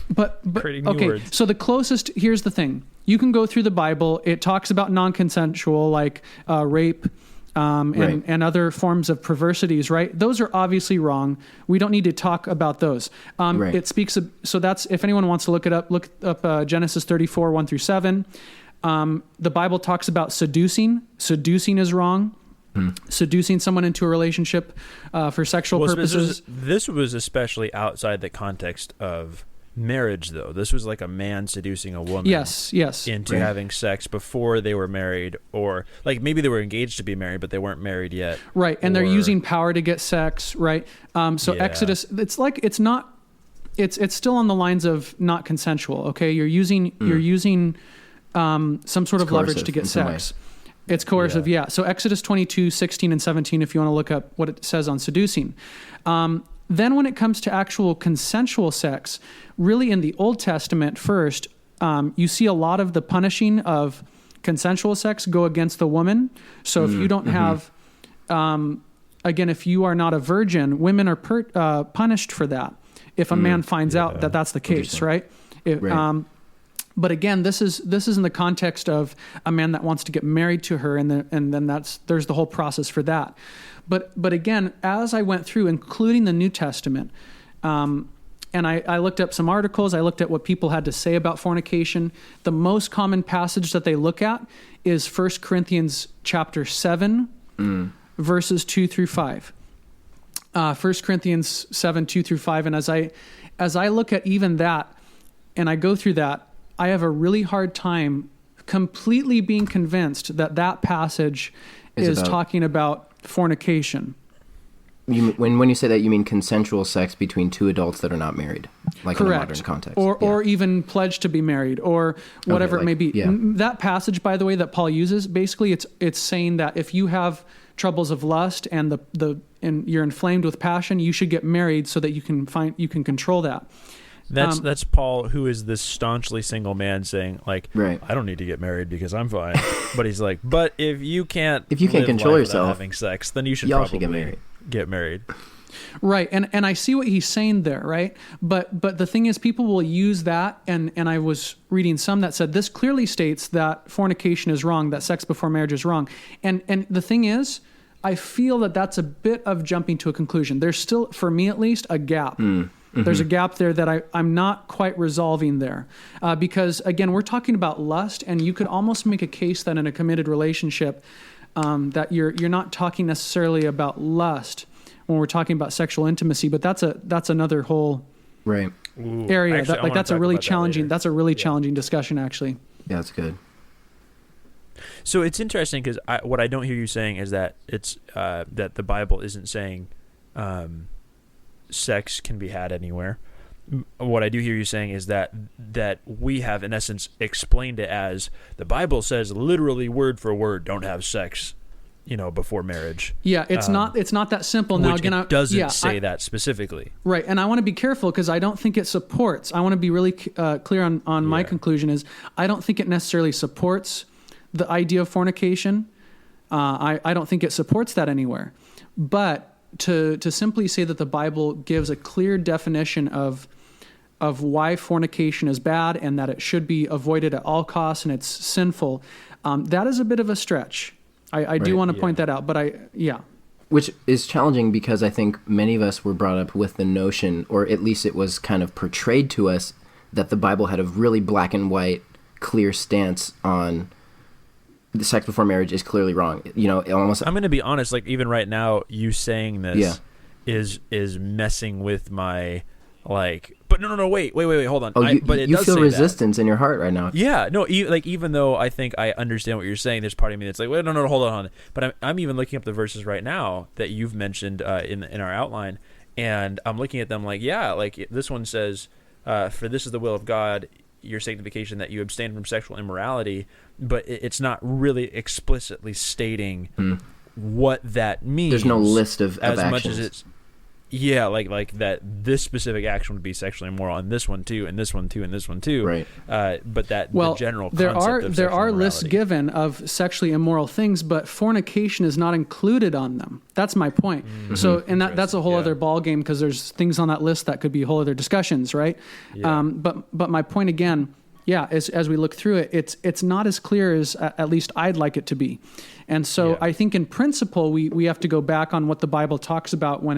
But okay, words. So the closest... Here's the thing. You can go through the Bible. It talks about non-consensual, like rape, and other forms of perversities, right? Those are obviously wrong. We don't need to talk about those. It speaks of, so that's, if anyone wants to look up Genesis 34, 1-7. The Bible talks about seducing. Seducing is wrong. Seducing someone into a relationship for sexual purposes. This was especially outside the context of marriage, though. This was like a man seducing a woman into having sex before they were married, or like maybe they were engaged to be married but they weren't married yet, right? And they're using power to get sex, right? Exodus, it's like it's still on the lines of not consensual. Okay, you're using some sort of leverage to get sex. It's coercive, So Exodus 22, 16 and 17, if you want to look up what it says on seducing. Then when it comes to actual consensual sex, really in the Old Testament first, you see a lot of the punishing of consensual sex go against the woman. So if you don't have again, if you are not a virgin, women are punished for that if a man finds out that that's the case, right? Right. But again, this is in the context of a man that wants to get married to her, and then there's the whole process for that. But again, as I went through, including the New Testament, and I looked up some articles, I looked at what people had to say about fornication. The most common passage that they look at is 1 Corinthians chapter 7, verses 2 through 5. 1 Corinthians 7, 2 through 5. And as I look at even that, and I go through that, I have a really hard time completely being convinced that passage is talking about fornication. When you say that, you mean consensual sex between two adults that are not married, like Correct. in a modern context, or even pledged to be married, or whatever it may be. Yeah. That passage, by the way, that Paul uses, basically, it's saying that if you have troubles of lust and and you're inflamed with passion, you should get married so that you can control that. That's Paul, who is this staunchly single man saying, like, right. I don't need to get married because I'm fine. But he's like, but if you can't control yourself, having sex, then you should y'all probably get married. Right. And I see what he's saying there, right? But the thing is, people will use that, and I was reading some that said this clearly states that fornication is wrong, that sex before marriage is wrong. And the thing is, I feel that that's a bit of jumping to a conclusion. There's still, for me at least, a gap. There's a gap there that I'm not quite resolving there. Because, again, we're talking about lust, and you could almost make a case that in a committed relationship that you're not talking necessarily about lust when we're talking about sexual intimacy, but that's another whole right area. Actually, that's a really challenging. That's a really challenging discussion, actually. Yeah, that's good. So it's interesting because what I don't hear you saying is that it's that the Bible isn't saying sex can be had anywhere. What I do hear you saying is that we have, in essence, explained it as the Bible says literally word for word, don't have sex, before marriage. Yeah, it's not that simple. Now, again, it doesn't say that specifically. Right, and I want to be careful because I don't think it supports. I want to be really clear on my conclusion is I don't think it necessarily supports the idea of fornication. I don't think it supports that anywhere. But to simply say that the Bible gives a clear definition of why fornication is bad and that it should be avoided at all costs and it's sinful, that is a bit of a stretch. I do want to point that out, but Which is challenging because I think many of us were brought up with the notion, or at least it was kind of portrayed to us, that the Bible had a really black and white, clear stance on the sex before marriage is clearly wrong. Almost. I'm going to be honest. Like even right now, you saying this is messing with my like. But no, wait, hold on. Oh, you feel resistance in your heart right now. Yeah, no, even though I think I understand what you're saying, there's part of me that's like, wait, no, hold on. But I'm even looking up the verses right now that you've mentioned in our outline, and I'm looking at them like, yeah, like this one says, for this is the will of God, your sanctification, that you abstain from sexual immorality, but it's not really explicitly stating what that means. There's no list of as actions. Much as it's like that this specific action would be sexually immoral, and this one too, and this one too, and this one too. Right. But the general concept of there are immorality. Lists given of sexually immoral things, but fornication is not included on them. That's my point. Mm-hmm. So, and that's a whole other ball game because there's things on that list that could be whole other discussions, right? Yeah. But my point again, as we look through it, it's not as clear as at least I'd like it to be. And so I think in principle we have to go back on what the Bible talks about when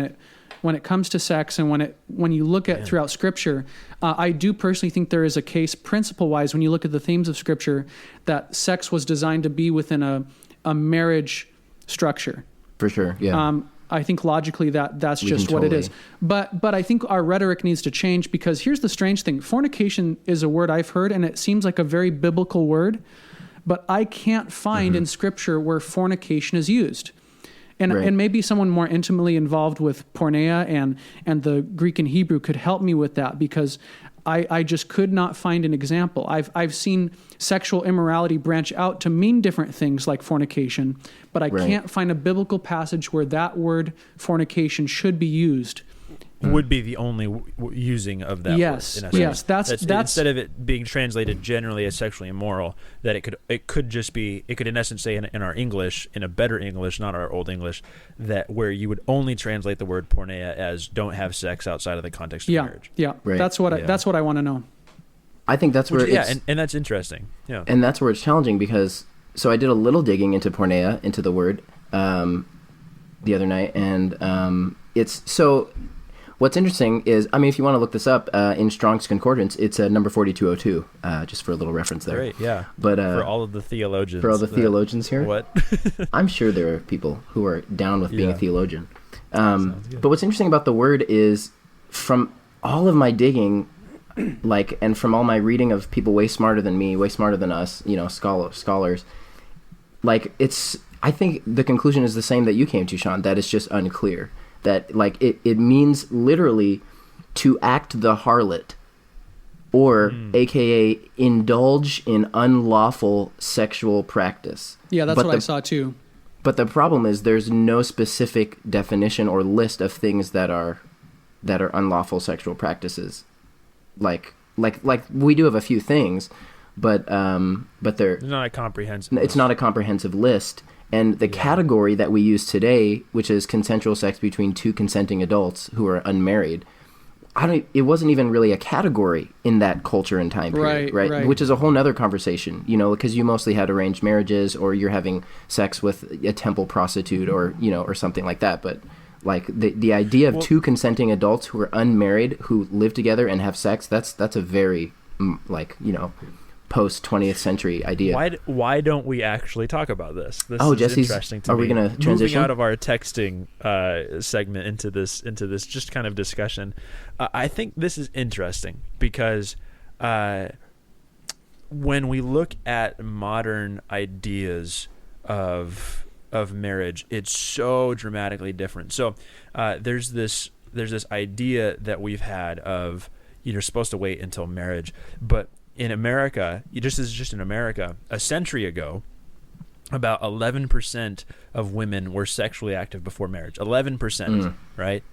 it comes to sex, and when you look at throughout Scripture. I do personally think there is a case principle-wise when you look at the themes of Scripture that sex was designed to be within a marriage structure. For sure, yeah. I think logically that's just what it is. But I think our rhetoric needs to change, because here's the strange thing. Fornication is a word I've heard, and it seems like a very biblical word, but I can't find in Scripture where fornication is used. And maybe someone more intimately involved with porneia and the Greek and Hebrew could help me with that, because I just could not find an example. I've seen sexual immorality branch out to mean different things like fornication, but I can't find a biblical passage where that word fornication should be used would be the only using of that Yes, word. yes, that's instead of it being translated generally as sexually immoral, that it could just be, it could in essence say in our English, in a better English, not our old English, that where you would only translate the word porneia as don't have sex outside of the context of marriage. Yeah, Right. that's what I want to know. I think that's where and that's interesting. Yeah, and that's where it's challenging because so I did a little digging into porneia, into the word, the other night, and it's so. What's interesting is, I mean, if you want to look this up in Strong's Concordance, it's number 4202, just for a little reference there. Great, yeah. But for all of the theologians, theologians here, what? I'm sure there are people who are down with being a theologian. But what's interesting about the word is, from all of my digging, and from all my reading of people way smarter than me, way smarter than us, scholars, I think the conclusion is the same that you came to, Sean, that it's just unclear. That it means literally to act the harlot, or aka indulge in unlawful sexual practice. Yeah, that's what I saw too. But the problem is there's no specific definition or list of things that are unlawful sexual practices. Like we do have a few things, but they're not a comprehensive. It's not a comprehensive list. And the category that we use today, which is consensual sex between two consenting adults who are unmarried, it wasn't even really a category in that culture and time period, right? Which is a whole nother conversation, because you mostly had arranged marriages, or you're having sex with a temple prostitute, or something like that. But the idea of two consenting adults who are unmarried, who live together and have sex, that's a very post 20th century idea. Why don't we actually talk about this? This is Jesse's, interesting to me. Are we going to transition? Moving out of our texting segment into this just kind of discussion, I think this is interesting because when we look at modern ideas of marriage, it's so dramatically different. So there's this idea that we've had of you're supposed to wait until marriage, but in America, just in America, a century ago, about 11% of women were sexually active before marriage. 11%, right?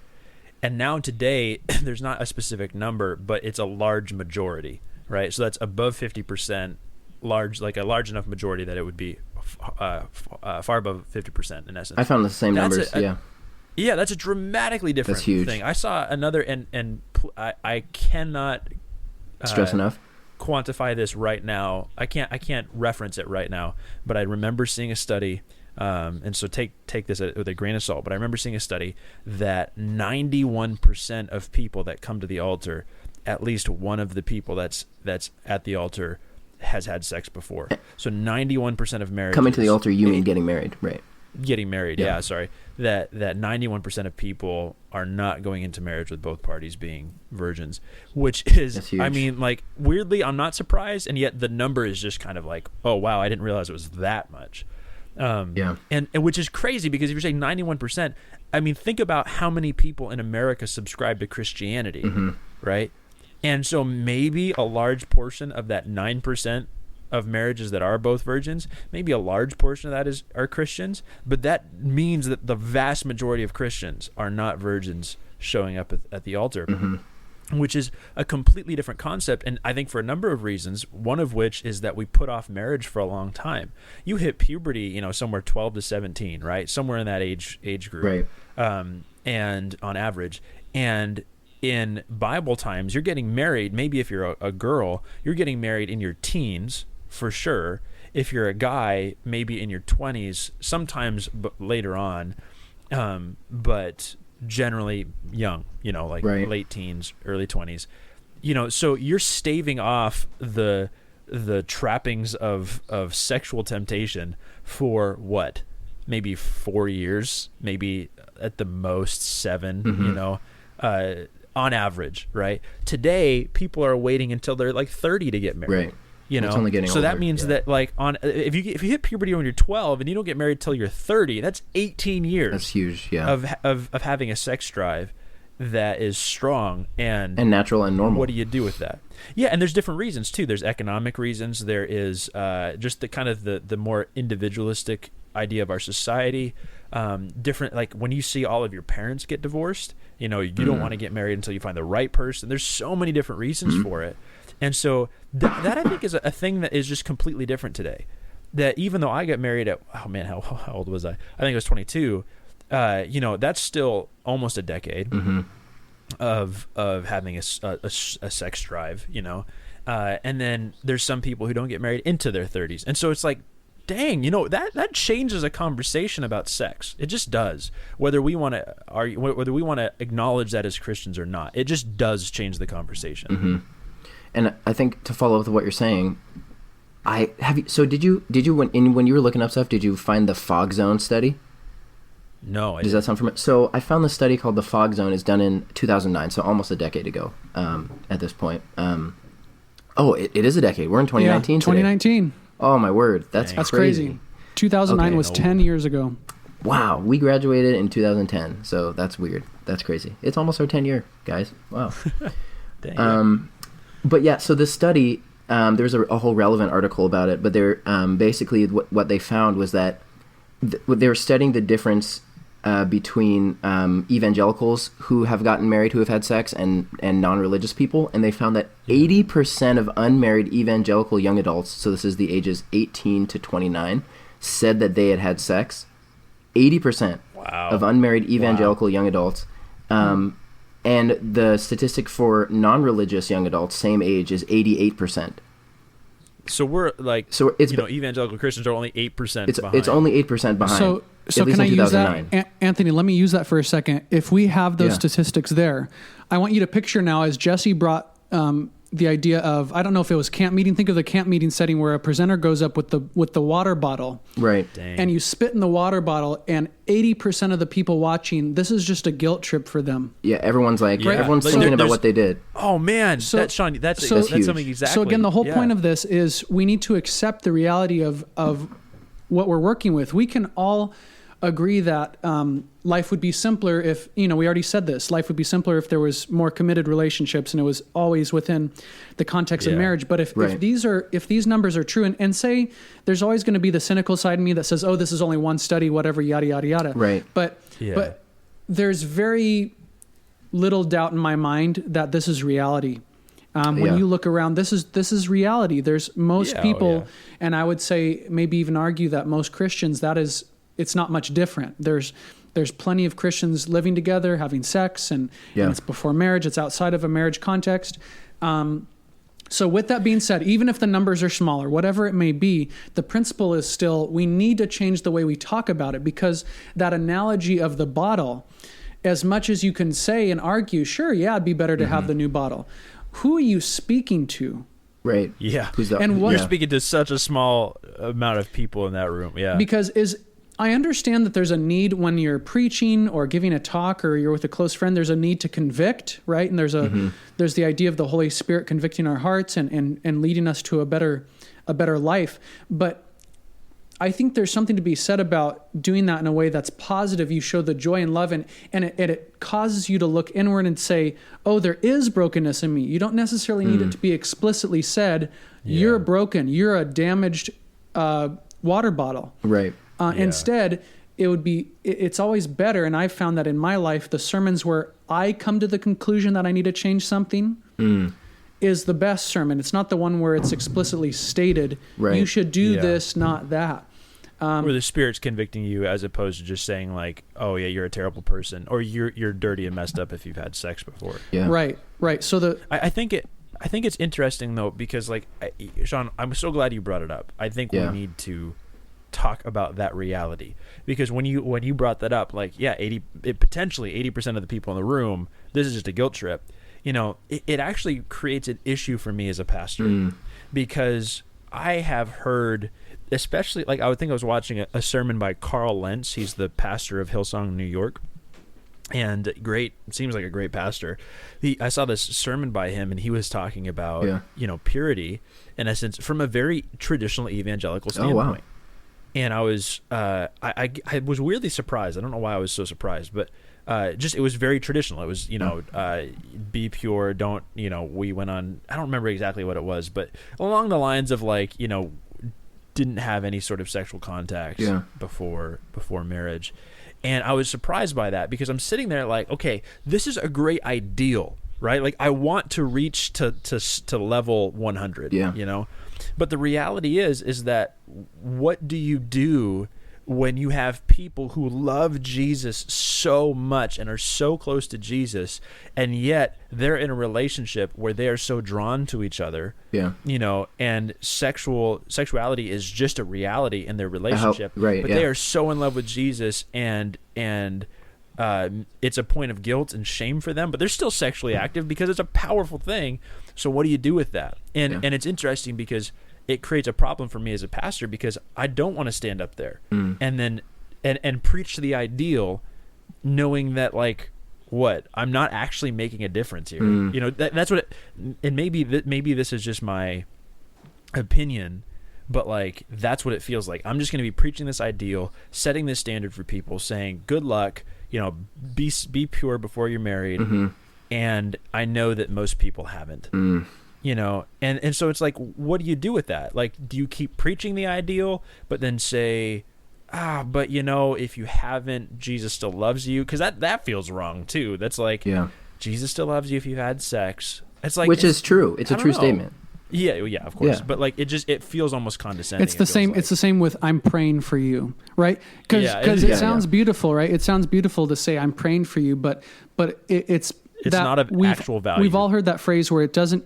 And now today, there's not a specific number, but it's a large majority, right? So that's above 50%, a large enough majority that it would be far above 50% in essence. I found the same numbers, yeah. Yeah, that's a dramatically different thing. I saw another, and I cannot stress enough quantify this right now. I can't reference it right now, but I remember seeing a study, and so take this with a grain of salt, but I remember seeing a study that 91% of people that come to the altar, at least one of the people that's at the altar has had sex before. So 91% of marriages coming to the altar, you mean getting married, right? Getting married, yeah, sorry. That 91% of people are not going into marriage with both parties being virgins, which is, I mean, weirdly, I'm not surprised, and yet the number is just kind of like, oh wow, I didn't realize it was that much. And which is crazy, because if you're saying 91%, I mean, think about how many people in America subscribe to Christianity, right? And so maybe a large portion of that 9% of marriages that are both virgins, maybe a large portion of that are Christians, but that means that the vast majority of Christians are not virgins showing up at the altar, which is a completely different concept. And I think for a number of reasons, one of which is that we put off marriage for a long time. You hit puberty, somewhere 12 to 17, right? Somewhere in that age group, right? And on average, and in Bible times, you're getting married. Maybe if you're a girl, you're getting married in your teens, for sure. If you're a guy, maybe in your 20s, sometimes later on, but generally young, late teens, early 20s. So you're staving off the trappings of sexual temptation for what? Maybe 4 years, maybe at the most 7, on average, right? Today, people are waiting until they're 30 to get married. Right. It's only getting so older, that means that if you hit puberty when you're 12 and you don't get married till you're 30, that's 18 years. That's huge, yeah. Of having a sex drive that is strong and natural and normal. What do you do with that? Yeah, and there's different reasons too. There's economic reasons. There is just the kind of the more individualistic idea of our society. different, like when you see all of your parents get divorced, you don't want to get married until you find the right person. There's so many different reasons for it. And so that I think is a thing that is just completely different today. That even though I got married at, oh man, how old was I? I think I was 22. That's still almost a decade of having a sex drive, and then there's some people who don't get married into their 30s. And so it's like, dang, that changes a conversation about sex. It just does. Whether we want to argue, whether we want to acknowledge that as Christians or not, it just does change the conversation. And I think to follow up with what you're saying, did you when you were looking up stuff, did you find the fog zone study? No. Does that sound familiar? So I found the study called the fog zone is done in 2009, so almost a decade ago at this point. It is a decade. We're in 2019 Yeah, 2019. Today. Oh, my word. That's crazy. 2009 was 10 years ago. Wow. We graduated in 2010, so that's weird. That's crazy. It's almost our 10 year, guys. Wow. Dang. But yeah, so this study, there's a whole relevant article about it, but they're basically what they found was that they were studying the difference between evangelicals who have gotten married, who have had sex, and non-religious people, and they found that 80% of unmarried evangelical young adults, so this is the ages 18 to 29, said that they had sex. 80% of unmarried evangelical young adults. And the statistic for non-religious young adults, same age, is 88%. So we're like, evangelical Christians are only 8% behind. It's only 8% behind. So can I use that? Anthony, let me use that for a second. If we have those statistics there, I want you to picture now as Jesse brought the idea of, I don't know if it was camp meeting. Think of the camp meeting setting where a presenter goes up with the water bottle. Right. Dang. And you spit in the water bottle, and 80% of the people watching, this is just a guilt trip for them. Yeah, everyone's thinking about what they did. Oh man, that's something exactly. So again, the whole point of this is we need to accept the reality of what we're working with. We can all agree that life would be simpler if, we already said this, life would be simpler if there was more committed relationships and it was always within the context of marriage. But if these numbers are true, and say there's always going to be the cynical side of me that says, oh, this is only one study, whatever, yada, yada, yada. Right. But there's very little doubt in my mind that this is reality. When you look around, this is reality. There's most people, and I would say maybe even argue that most Christians, it's not much different. There's plenty of Christians living together, having sex, and it's before marriage. It's outside of a marriage context. So with that being said, even if the numbers are smaller, whatever it may be, the principle is still we need to change the way we talk about it, because that analogy of the bottle, as much as you can say and argue, sure, it'd be better to have the new bottle. Who are you speaking to? Right. Yeah. Who's that? And you're speaking to such a small amount of people in that room. Yeah. Because I understand that there's a need when you're preaching or giving a talk or you're with a close friend, there's a need to convict, right? And there's the idea of the Holy Spirit convicting our hearts and leading us to a better life. But I think there's something to be said about doing that in a way that's positive. You show the joy and love, and it causes you to look inward and say, oh, there is brokenness in me. You don't necessarily need it to be explicitly said, you're broken, you're a damaged water bottle. Right. Instead, it's always better, and I've found that in my life, the sermons where I come to the conclusion that I need to change something is the best sermon. It's not the one where it's explicitly stated, you should do this, not that. Where the Spirit's convicting you as opposed to just saying like, oh yeah, you're a terrible person, or you're dirty and messed up if you've had sex before. Yeah. Right. So I think it's interesting though, because like, Sean, I'm so glad you brought it up. I think we need to talk about that reality, because when you brought that up, like, potentially 80% of the people in the room, this is just a guilt trip. It actually creates an issue for me as a pastor, because I have heard, especially like I was watching a sermon by Carl Lentz. He's the pastor of Hillsong, New York, and seems like a great pastor. I saw this sermon by him, and he was talking about purity in a sense from a very traditional evangelical standpoint. Oh, wow. And I was I was weirdly surprised. I don't know why I was so surprised, but it was very traditional. It was be pure. Don't we went on. I don't remember exactly what it was, but along the lines of like didn't have any sort of sexual contact before marriage. And I was surprised by that, because I'm sitting there like, okay, this is a great ideal, right? Like, I want to reach to level 100, you know? But the reality is that what do you do when you have people who love Jesus so much and are so close to Jesus, and yet they're in a relationship where they are so drawn to each other, you know, and sexuality is just a reality in their relationship, but they are so in love with Jesus, and it's a point of guilt and shame for them, but they're still sexually active because it's a powerful thing. So what do you do with that? And it's interesting because it creates a problem for me as a pastor, because I don't want to stand up there and then and preach the ideal, knowing that, like, what, I'm not actually making a difference here. You know, that's what and maybe this is just my opinion, but like, that's what it feels like. I'm just going to be preaching this ideal, setting this standard for people, saying good luck, you know, be pure before you're married. And I know that most people haven't. You know, and so it's like, what do you do with that? Like, do you keep preaching the ideal, but then say, but you know, if you haven't, Jesus still loves you? Because that feels wrong too. That's like, Jesus still loves you if you've had sex. It's like, which is true. It's a true statement. Yeah, of course. But like, it feels almost condescending. It's the same. Like. It's the same with "I'm praying for you," right? Because it sounds beautiful, right? It sounds beautiful to say "I'm praying for you," but it's not of actual value. We've all heard that phrase where it doesn't.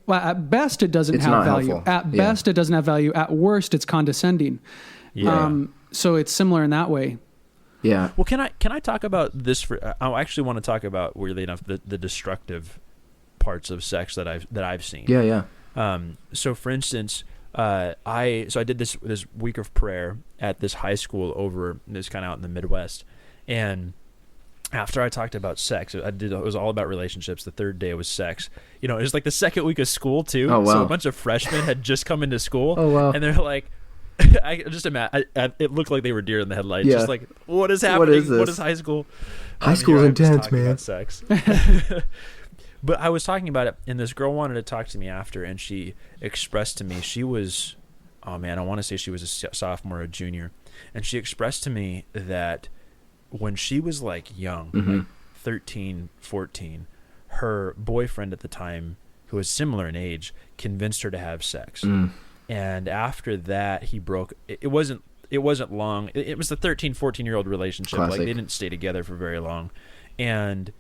Well, at best, it doesn't have value. Helpful. At best, it doesnn't have value. At worst, it's condescending. So it's similar in that way. Yeah. Well, can I talk about this? I actually want to talk about, weirdly enough, the destructive parts of sex that I've seen. Yeah. So, for instance, I did this week of prayer at this high school over this kind of out in the Midwest, and after I talked about sex, it was all about relationships. The third day was sex. You know, it was like the second week of school too. Oh, wow. So a bunch of freshmen had just come into school. Oh, wow. And they're like, I just imagine, it looked like they were deer in the headlights. Just like, what is happening? What is this? What is high school? High school's intense, man. About sex. But I was talking about it, and this girl wanted to talk to me after, and she expressed to me, she was, I want to say she was a sophomore or junior, and she expressed to me that when she was like young, like 13, 14, her boyfriend at the time, who was similar in age, convinced her to have sex. And after that, he broke. It wasn't long. It was the 13, 14-year-old relationship. Classic. Like, they didn't stay together for very long. And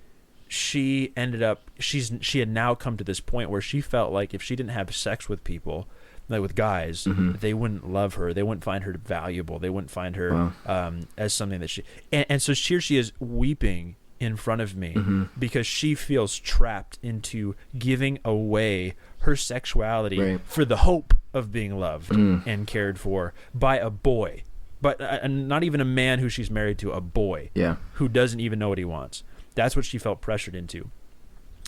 she ended up, she had now come to this point where she felt like if she didn't have sex with people, like with guys, they wouldn't love her. They wouldn't find her valuable. They wouldn't find her as something that she... And so here she is weeping in front of me because she feels trapped into giving away her sexuality for the hope of being loved and cared for by a boy. But not even a man who she's married to, a boy who doesn't even know what he wants. That's what she felt pressured into.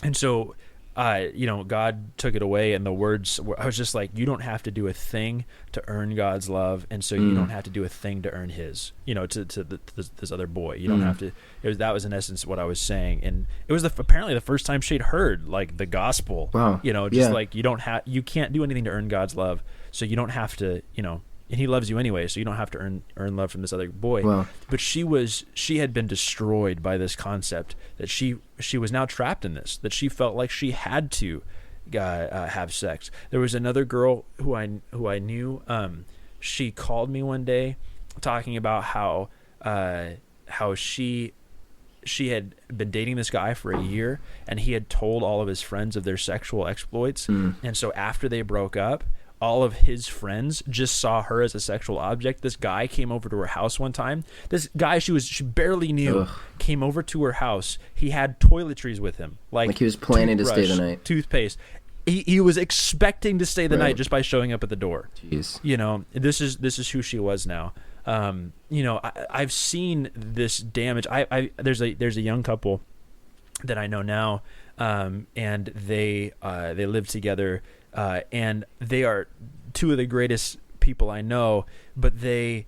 And so... God took it away, and the words I was just like, you don't have to do a thing to earn God's love, and so you don't have to do a thing to earn His. You know, to this other boy, you don't have to. That was in essence what I was saying, and it was apparently the first time she'd heard like the gospel. Wow. You know, just like you can't do anything to earn God's love, so you don't have to. You know. And He loves you anyway, so you don't have to earn love from this other boy. Wow. But she had been destroyed by this concept that she was now trapped in this, that she felt like she had to have sex. There was another girl who I knew. She called me one day, talking about how she had been dating this guy for a year, and he had told all of his friends of their sexual exploits. And so after they broke up, all of his friends just saw her as a sexual object. This guy came over to her house one time. This guy she barely knew came over to her house. He had toiletries with him, like he was planning to stay the night. Toothpaste. He was expecting to stay the night just by showing up at the door. Jeez. You know, this is who she was now. You know, I've seen this damage. There's a young couple that I know now, and they live together. And they are two of the greatest people I know, but they're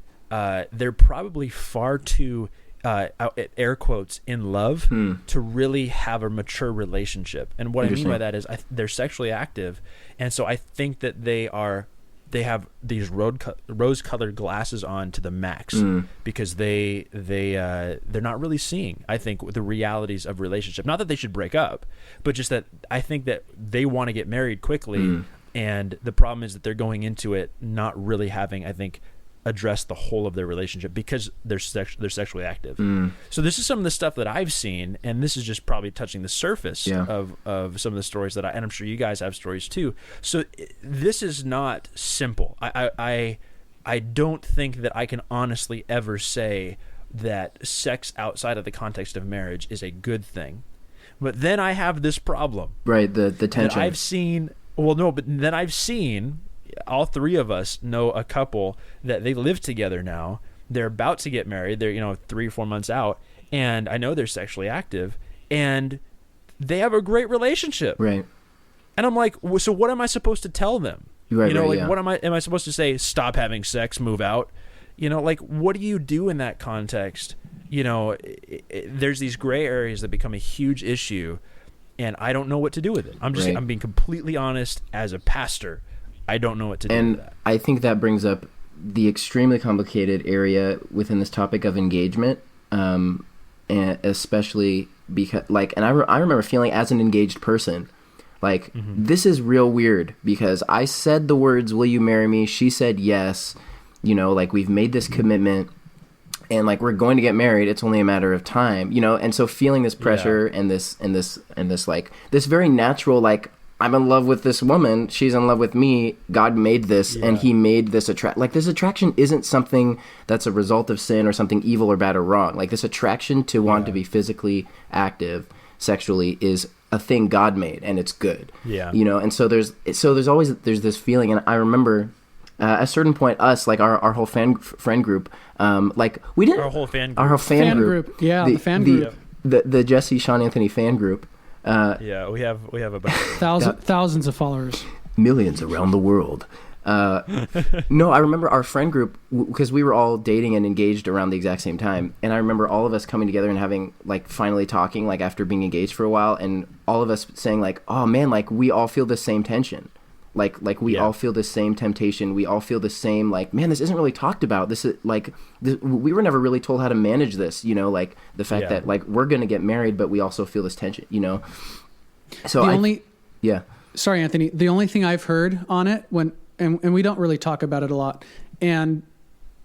probably far too, air quotes, in love to really have a mature relationship. And what I mean by that is they're sexually active, and so I think that they are they have these rose-colored glasses on to the max because they're not really seeing, I think, the realities of relationship. Not that they should break up, but just that I think that they want to get married quickly, and the problem is that they're going into it not really having, I think, addressed the whole of their relationship because they're sexually active. So this is some of the stuff that I've seen, and this is just probably touching the surface of some of the stories that and I'm sure you guys have stories too. So this is not simple. I don't think that I can honestly ever say that sex outside of the context of marriage is a good thing. But then I have this problem. Right, the tension. I've seen, but then I've seen, all three of us know a couple that they live together now. They're about to get married. They're 3 or 4 months out, and I know they're sexually active, and they have a great relationship. Right. And I'm like, so what am I supposed to tell them? Right, what am I supposed to say? Stop having sex, move out. What do you do in that context? There's these gray areas that become a huge issue, and I don't know what to do with it. I'm being completely honest as a pastor. I don't know what to do with that. I think that brings up the extremely complicated area within this topic of engagement, and especially because, I remember feeling as an engaged person, this is real weird because I said the words, "Will you marry me?" She said yes. We've made this commitment, and we're going to get married. It's only a matter of time, And so feeling this pressure and this very natural, I'm in love with this woman. She's in love with me. God made this, and He made this this attraction isn't something that's a result of sin or something evil or bad or wrong. This attraction to want to be physically active sexually is a thing God made, and it's good. Yeah. And so there's always this feeling, and I remember at a certain point, us our whole friend group, we didn't our whole fan group. The fan group. The Jesse Sean Anthony fan group. We have about thousands of followers, millions around the world. No, I remember our friend group because we were all dating and engaged around the exact same time, and I remember all of us coming together and having finally talking after being engaged for a while, and all of us saying oh man, we all feel the same tension. We all feel the same temptation. We all feel the same, man, this isn't really talked about. This is we were never really told how to manage this, the fact that we're going to get married, but we also feel this tension, So sorry, Anthony, the only thing I've heard on it and we don't really talk about it a lot. And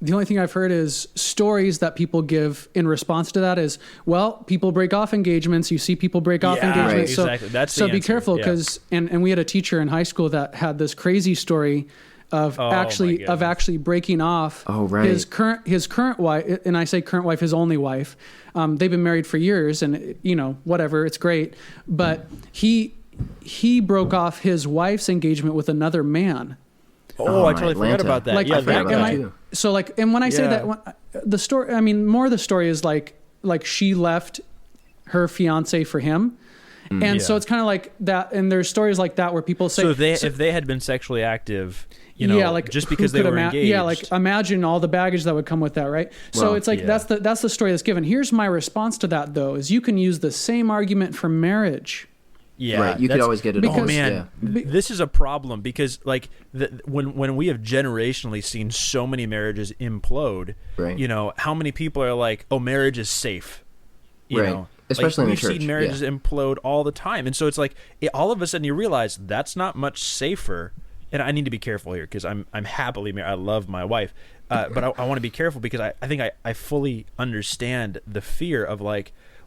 the only thing I've heard is stories that people give in response to that is, well, people break off engagements. You see people break off engagements. Right. Exactly. That's so be careful because, and we had a teacher in high school that had this crazy story of actually breaking off his current wife. And I say current wife, his only wife. They've been married for years and whatever, it's great. But he broke off his wife's engagement with another man. I totally forgot about that. I forgot about that too. So and when I say that, the story, more of the story is she left her fiance for him. And so it's kind of like that. And there's stories like that where people say, so if they had been sexually active, just because they were engaged. Imagine all the baggage that would come with that. Right. So it's that's the story that's given. Here's my response to that though, is you can use the same argument for marriage. Yeah, right. You could always get it. This is a problem because when we have generationally seen so many marriages implode, right. How many people are like, "Oh, marriage is safe," you know, especially in the church. We've seen marriages implode all the time, and so it's all of a sudden you realize that's not much safer. And I need to be careful here because I'm happily married. I love my wife, but I want to be careful because I think I fully understand the fear of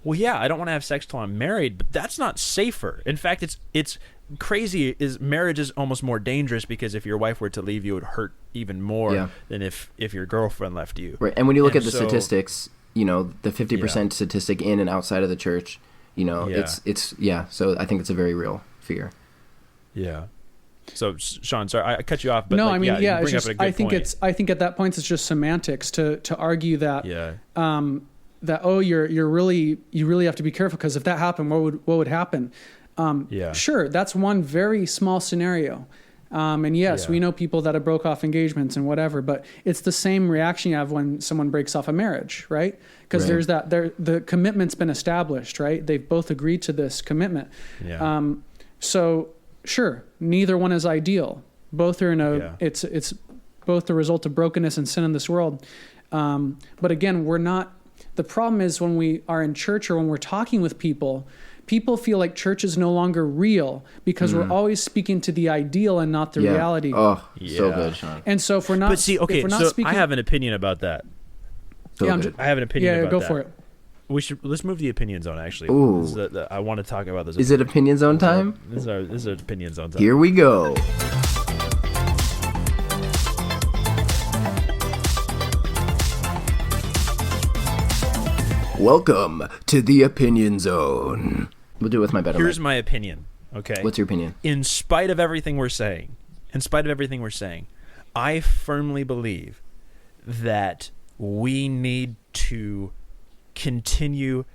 well, yeah, I don't want to have sex till I'm married, but that's not safer. In fact, it's crazy. Marriage is almost more dangerous because if your wife were to leave you, it would hurt even more than if your girlfriend left you. Right, and when you look at the statistics, the 50% statistic in and outside of the church, it's So I think it's a very real fear. Yeah. So Sean, sorry, I cut you off, but no, it's just, I think at that point it's just semantics to argue that. That you really have to be careful because if that happened, what would happen? Sure, that's one very small scenario, and yes, we know people that have broke off engagements and whatever, but it's the same reaction you have when someone breaks off a marriage, right? Because there's the commitment's been established, right? They've both agreed to this commitment. So sure, neither one is ideal, Both are it's both the result of brokenness and sin in this world. But again, the problem is when we are in church or when we're talking with people feel like church is no longer real because we're always speaking to the ideal and not the reality. Oh, so good, Sean. And so if we're not, But see, okay, I have an opinion about that. So I have an opinion about that. Yeah, go for it. Let's move the opinion zone. Actually, Ooh. I want to talk about this. Is it opinion zone time? This is our opinion zone time. Here we go. Welcome to the opinion zone. We'll do it with my better Here's mic. my opinion. Okay. What's your opinion? In spite of everything we're saying, I firmly believe that we need to continue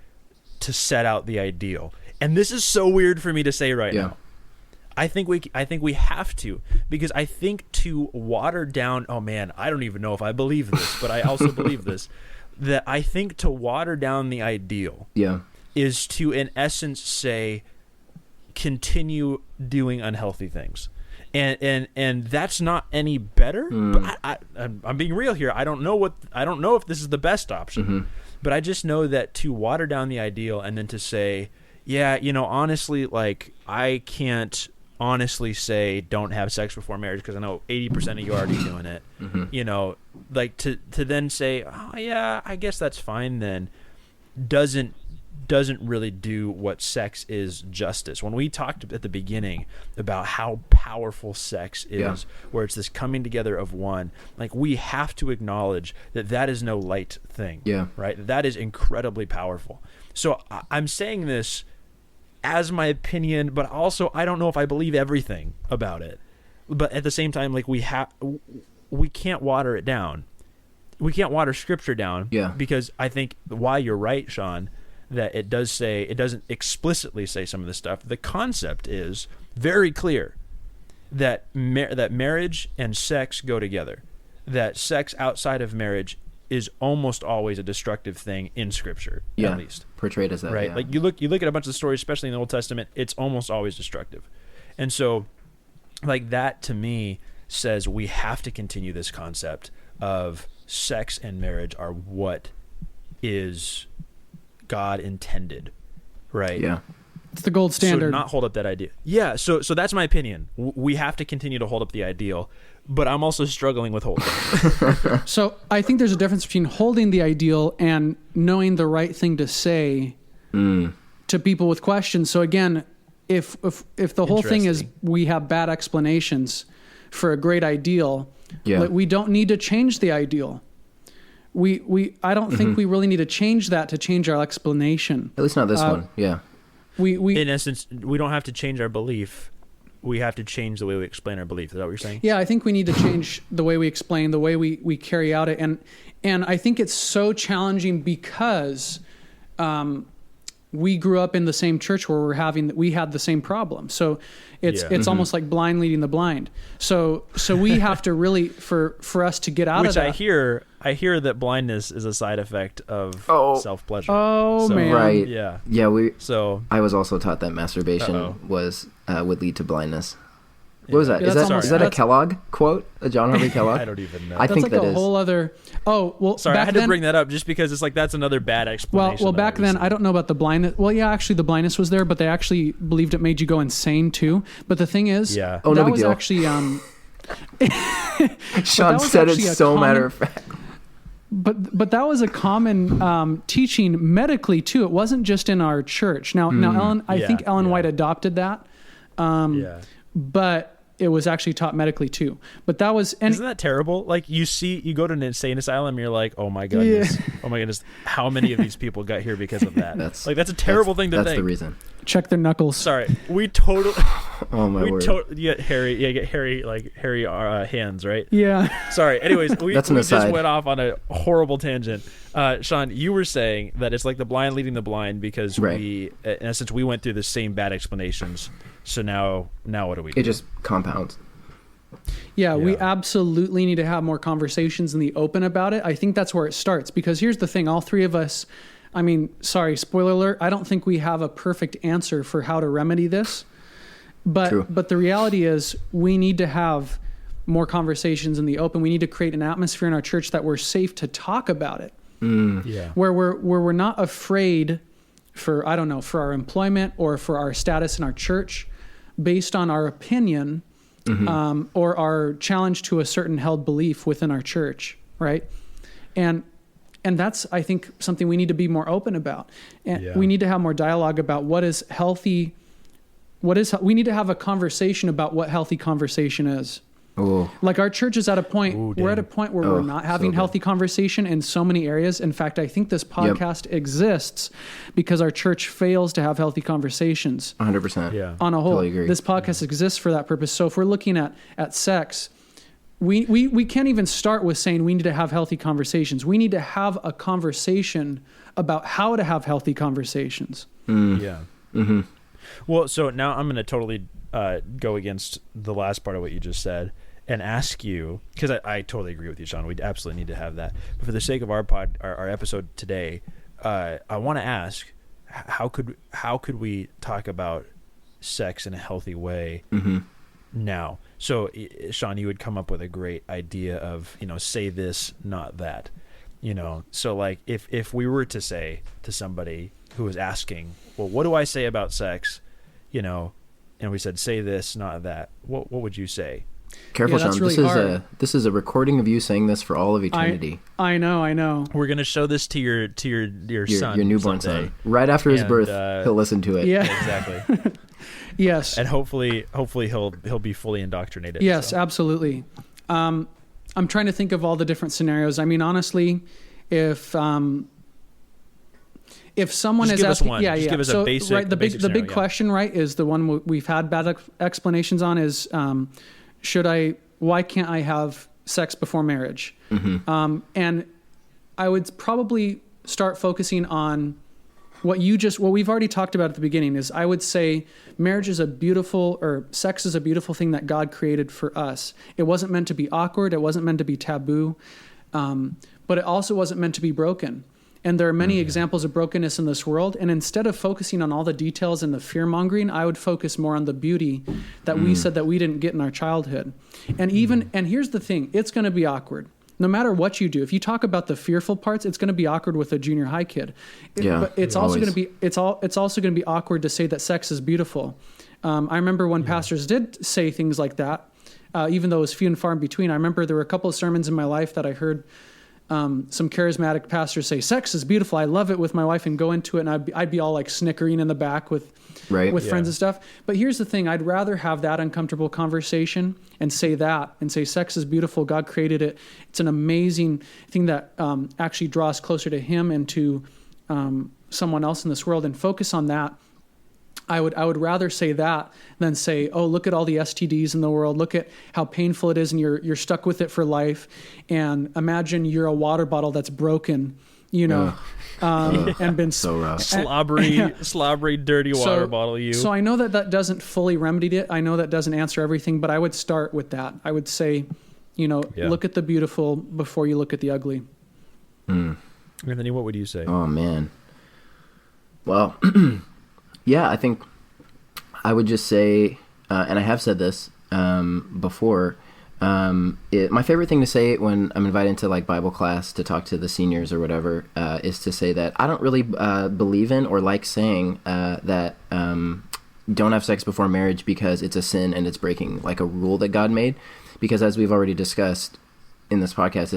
to set out the ideal. And this is so weird for me to say right now. I think we have to, because I think to water down, oh man, I don't even know if I believe this, but I also believe this, that I think to water down the ideal is to, in essence, say, continue doing unhealthy things. And that's not any better. But I'm being real here. I don't know if this is the best option, but I just know that to water down the ideal and then to say, yeah, honestly, like I can't honestly say don't have sex before marriage because I know 80% of you are already doing it. Like to then say, oh yeah, I guess that's fine then, doesn't really do what sex is justice. When we talked at the beginning about how powerful sex is, where it's this coming together of one, like we have to acknowledge that is no light thing, right? That is incredibly powerful. So I'm saying this as my opinion, but also I don't know if I believe everything about it. But at the same time, like we can't water it down. We can't water scripture down, because I think why you're right, Sean, that it doesn't explicitly say some of this stuff. The concept is very clear that that marriage and sex go together. That sex outside of marriage is almost always a destructive thing in Scripture, at least portrayed as that. Right? Yeah. Like you look at a bunch of the stories, especially in the Old Testament, it's almost always destructive. And so, like that to me says we have to continue this concept of sex and marriage are what is God intended, right? Yeah. It's the gold standard. So not hold up that idea. Yeah, so that's my opinion. We have to continue to hold up the ideal, but I'm also struggling with holding it. So I think there's a difference between holding the ideal and knowing the right thing to say to people with questions. So again, if the whole thing is we have bad explanations for a great ideal, we don't need to change the ideal. I don't think we really need to change that to change our explanation. At least not this one. Yeah. We in essence, we don't have to change our belief. We have to change the way we explain our belief. Is that what you're saying? Yeah, I think we need to change the way we explain, the way we carry out it. And I think it's so challenging because we grew up in the same church where we had the same problem. So it's almost like blind leading the blind. So we have to really, for us to get out of that. I hear that blindness is a side effect of self-pleasure. Oh, man. Right. Yeah. Yeah. I I was also taught that masturbation would lead to blindness. What was that? Is that a Kellogg quote? A John Harvey Kellogg? I don't even know. I think that's like that a is. whole other. Oh well. Sorry, I had to bring that up just because it's like that's another bad explanation. Well, back then I don't know about the blindness. Well, yeah, actually the blindness was there, but they actually believed it made you go insane too. But the thing is, no that big was deal. actually Sean said it so matter of fact. But that was a common teaching medically too. It wasn't just in our church. Now Ellen, I think Ellen White adopted that. But it was actually taught medically too. But that was isn't that terrible? Like you go to an insane asylum, you're like, oh my goodness, how many of these people got here because of that? That's a terrible thing to think. That's the reason. Check their knuckles. Sorry, we totally. Oh my word! You get hairy hands, right? Yeah. Sorry. Anyways, we just aside. went off on a horrible tangent. Sean, you were saying that it's like the blind leading the blind because in essence, we went through the same bad explanations. So now what do we do? It just compounds. Yeah, we absolutely need to have more conversations in the open about it. I think that's where it starts because here's the thing. All three of us, sorry, spoiler alert, I don't think we have a perfect answer for how to remedy this. But the reality is we need to have more conversations in the open. We need to create an atmosphere in our church that we're safe to talk about it. Where we're not afraid for our employment or for our status in our church based on our opinion, or our challenge to a certain held belief within our church, right? And that's, I think, something we need to be more open about. And we need to have more dialogue about what is healthy. We need to have a conversation about what healthy conversation is. Ooh. Like our church is at a point, we're at a point where we're not having healthy conversation in so many areas. In fact, I think this podcast exists because our church fails to have healthy conversations. 100%. Yeah. On a whole, totally agree. This podcast exists for that purpose. So if we're looking at sex, we can't even start with saying we need to have healthy conversations. We need to have a conversation about how to have healthy conversations. Yeah. Well, so now I'm going to totally go against the last part of what you just said and ask you, because I totally agree with you, Sean. We absolutely need to have that. But for the sake of our episode today, I want to ask, how could we talk about sex in a healthy way now? So, Sean, you would come up with a great idea of, say this, not that. So like if we were to say to somebody who was asking, well, what do I say about sex? And we said, say this, not that. What would you say? Careful, Sean. Really this is a recording of you saying this for all of eternity. I know. We're gonna show this to your son, your newborn someday. son. Right after his birth, he'll listen to it. Yeah, exactly. Yes, and hopefully he'll be fully indoctrinated. Yes, so. Absolutely. I'm trying to think of all the different scenarios. I mean, honestly, if someone just is give asking, us one. Just give us a basic, right, the basic big question, right, is the one we've had bad explanations on is, why can't I have sex before marriage? And I would probably start focusing on what we've already talked about at the beginning. Is I would say sex is a beautiful thing that God created for us. It wasn't meant to be awkward. It wasn't meant to be taboo. But it also wasn't meant to be broken. And there are many examples of brokenness in this world. And instead of focusing on all the details and the fear-mongering, I would focus more on the beauty that we said that we didn't get in our childhood. And and here's the thing, it's going to be awkward. No matter what you do, if you talk about the fearful parts, it's going to be awkward with a junior high kid. But it's also going to be awkward to say that sex is beautiful. I remember when pastors did say things like that, even though it was few and far in between. I remember there were a couple of sermons in my life that I heard some charismatic pastors say, sex is beautiful, I love it, with my wife, and go into it, and I'd be all like snickering in the back with friends and stuff. But here's the thing, I'd rather have that uncomfortable conversation and say sex is beautiful, God created it, it's an amazing thing that actually draws closer to him and to someone else in this world, and focus on that. I would rather say that than say, oh, look at all the STDs in the world. Look at how painful it is, and you're stuck with it for life. And imagine you're a water bottle that's broken, and been so rough. Slobbery, dirty water bottle. So I know that doesn't fully remedy it. I know that doesn't answer everything, but I would start with that. I would say, look at the beautiful before you look at the ugly. Anthony, what would you say? Oh man. Well. Yeah, I think I would just say, and I have said this before, my favorite thing to say when I'm invited into like Bible class to talk to the seniors or whatever is to say that I don't really believe in or like saying that don't have sex before marriage because it's a sin and it's breaking like a rule that God made. Because as we've already discussed in this podcast,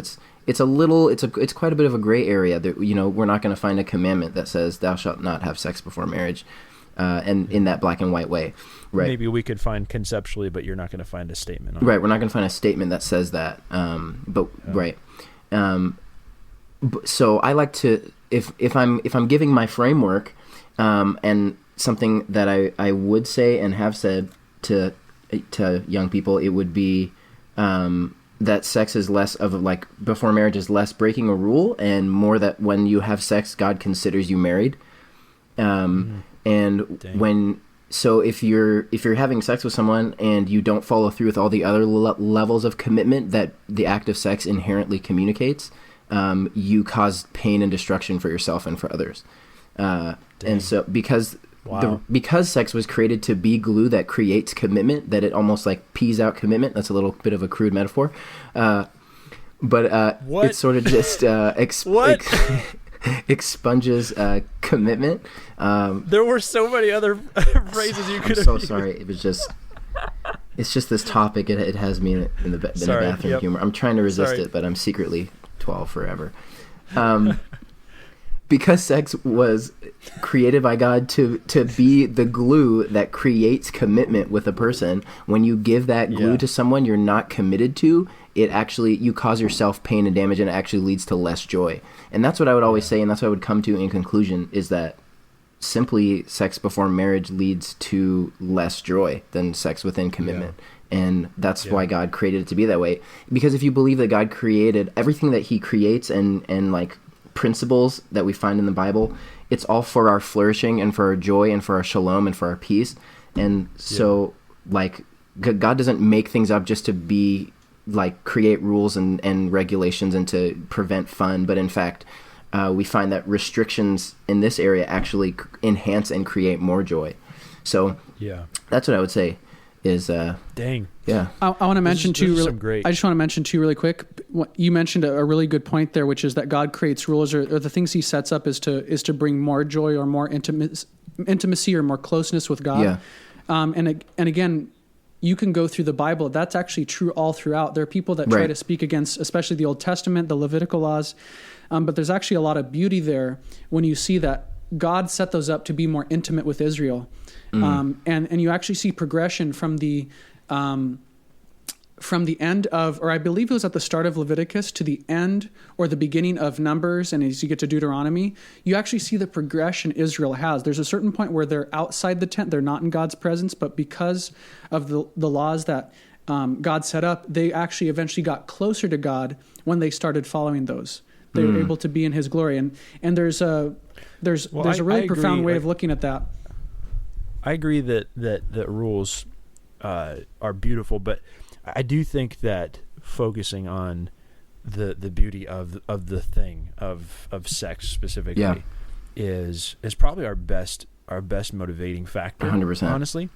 it's quite a bit of a gray area that, we're not going to find a commandment that says thou shalt not have sex before marriage. And in that black and white way, right? Maybe we could find conceptually, but you're not going to find a statement on right, it. We're not going to find a statement that says that. Right. So I like to, if I'm giving my framework, and something that I would say and have said to young people, it would be that sex is less of like before marriage is less breaking a rule and more that when you have sex, God considers you married. And if you're having sex with someone and you don't follow through with all the other levels of commitment that the act of sex inherently communicates, you cause pain and destruction for yourself and for others. And so because Wow. because sex was created to be glue that creates commitment, that it almost like pees out commitment. That's a little bit of a crude metaphor. But What? it sort of just What? expunges commitment. There were so many other phrases you I'm could have so used. sorry. It's just this topic. It has me in the Sorry, bathroom yep. humor. I'm trying to resist Sorry. it, but I'm secretly 12 forever. Because sex was created by God to be the glue that creates commitment with a person. When you give that glue Yeah. to someone you're not committed to, it actually, you cause yourself pain and damage, and it actually leads to less joy. And that's what I would always say, and that's what I would come to in conclusion, is that simply sex before marriage leads to less joy than sex within commitment. And that's why God created it to be that way. Because if you believe that God created everything that he creates and like principles that we find in the Bible, it's all for our flourishing and for our joy and for our shalom and for our peace. And so like God doesn't make things up just to be like create rules and regulations and to prevent fun, but in fact we find that restrictions in this area actually enhance and create more joy. So that's what I would say is Dang. yeah. I want to mention Those are too. some great- I just want to mention too really quick. You mentioned a really good point there, which is that God creates rules, or the things He sets up is to bring more joy or more intimacy or more closeness with God. Yeah. And again, you can go through the Bible. That's actually true all throughout. There are people that try Right. to speak against, especially the Old Testament, the Levitical laws, but there's actually a lot of beauty there when you see that God set those up to be more intimate with Israel. And you actually see progression from the end of, or I believe it was at the start of Leviticus to the end or the beginning of Numbers, and as you get to Deuteronomy, you actually see the progression Israel has. There's a certain point where they're outside the tent, they're not in God's presence, but because of the laws that God set up, they actually eventually got closer to God when they started following those. They were able to be in His glory, and there's a really profound way of looking at that. I agree that rules are beautiful, but I do think that focusing on the beauty of the thing of sex specifically is probably our best motivating factor. 100%. Honestly,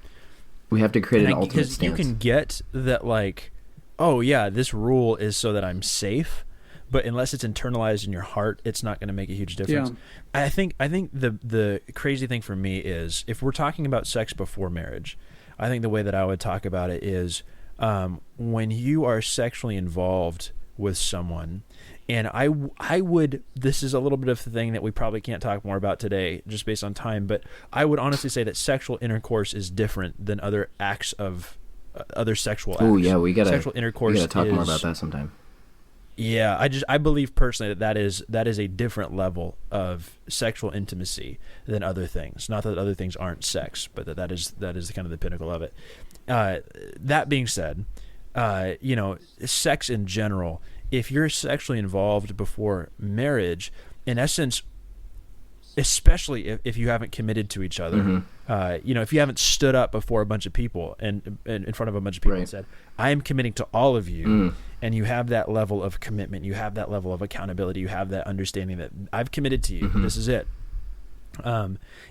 We have to create an ultimate because stance. you can get that, like, oh yeah, this rule is so that I'm safe, but unless it's internalized in your heart, it's not going to make a huge difference. Yeah. I think the crazy thing for me is, if we're talking about sex before marriage, I think the way that I would talk about it is when you are sexually involved with someone, and I would, this is a little bit of the thing that we probably can't talk more about today just based on time, but I would honestly say that sexual intercourse is different than other acts of other sexual acts. Oh yeah, we gotta sexual intercourse. We gotta talk more is- about that sometime. Yeah, I believe personally that is a different level of sexual intimacy than other things. Not that other things aren't sex, but that is kind of the pinnacle of it. That being said, sex in general, if you're sexually involved before marriage, in essence, especially if you haven't committed to each other, if you haven't stood up before a bunch of people and in front of a bunch of people and said, I am committing to all of you, and you have that level of commitment, you have that level of accountability, you have that understanding that I've committed to you, this is it.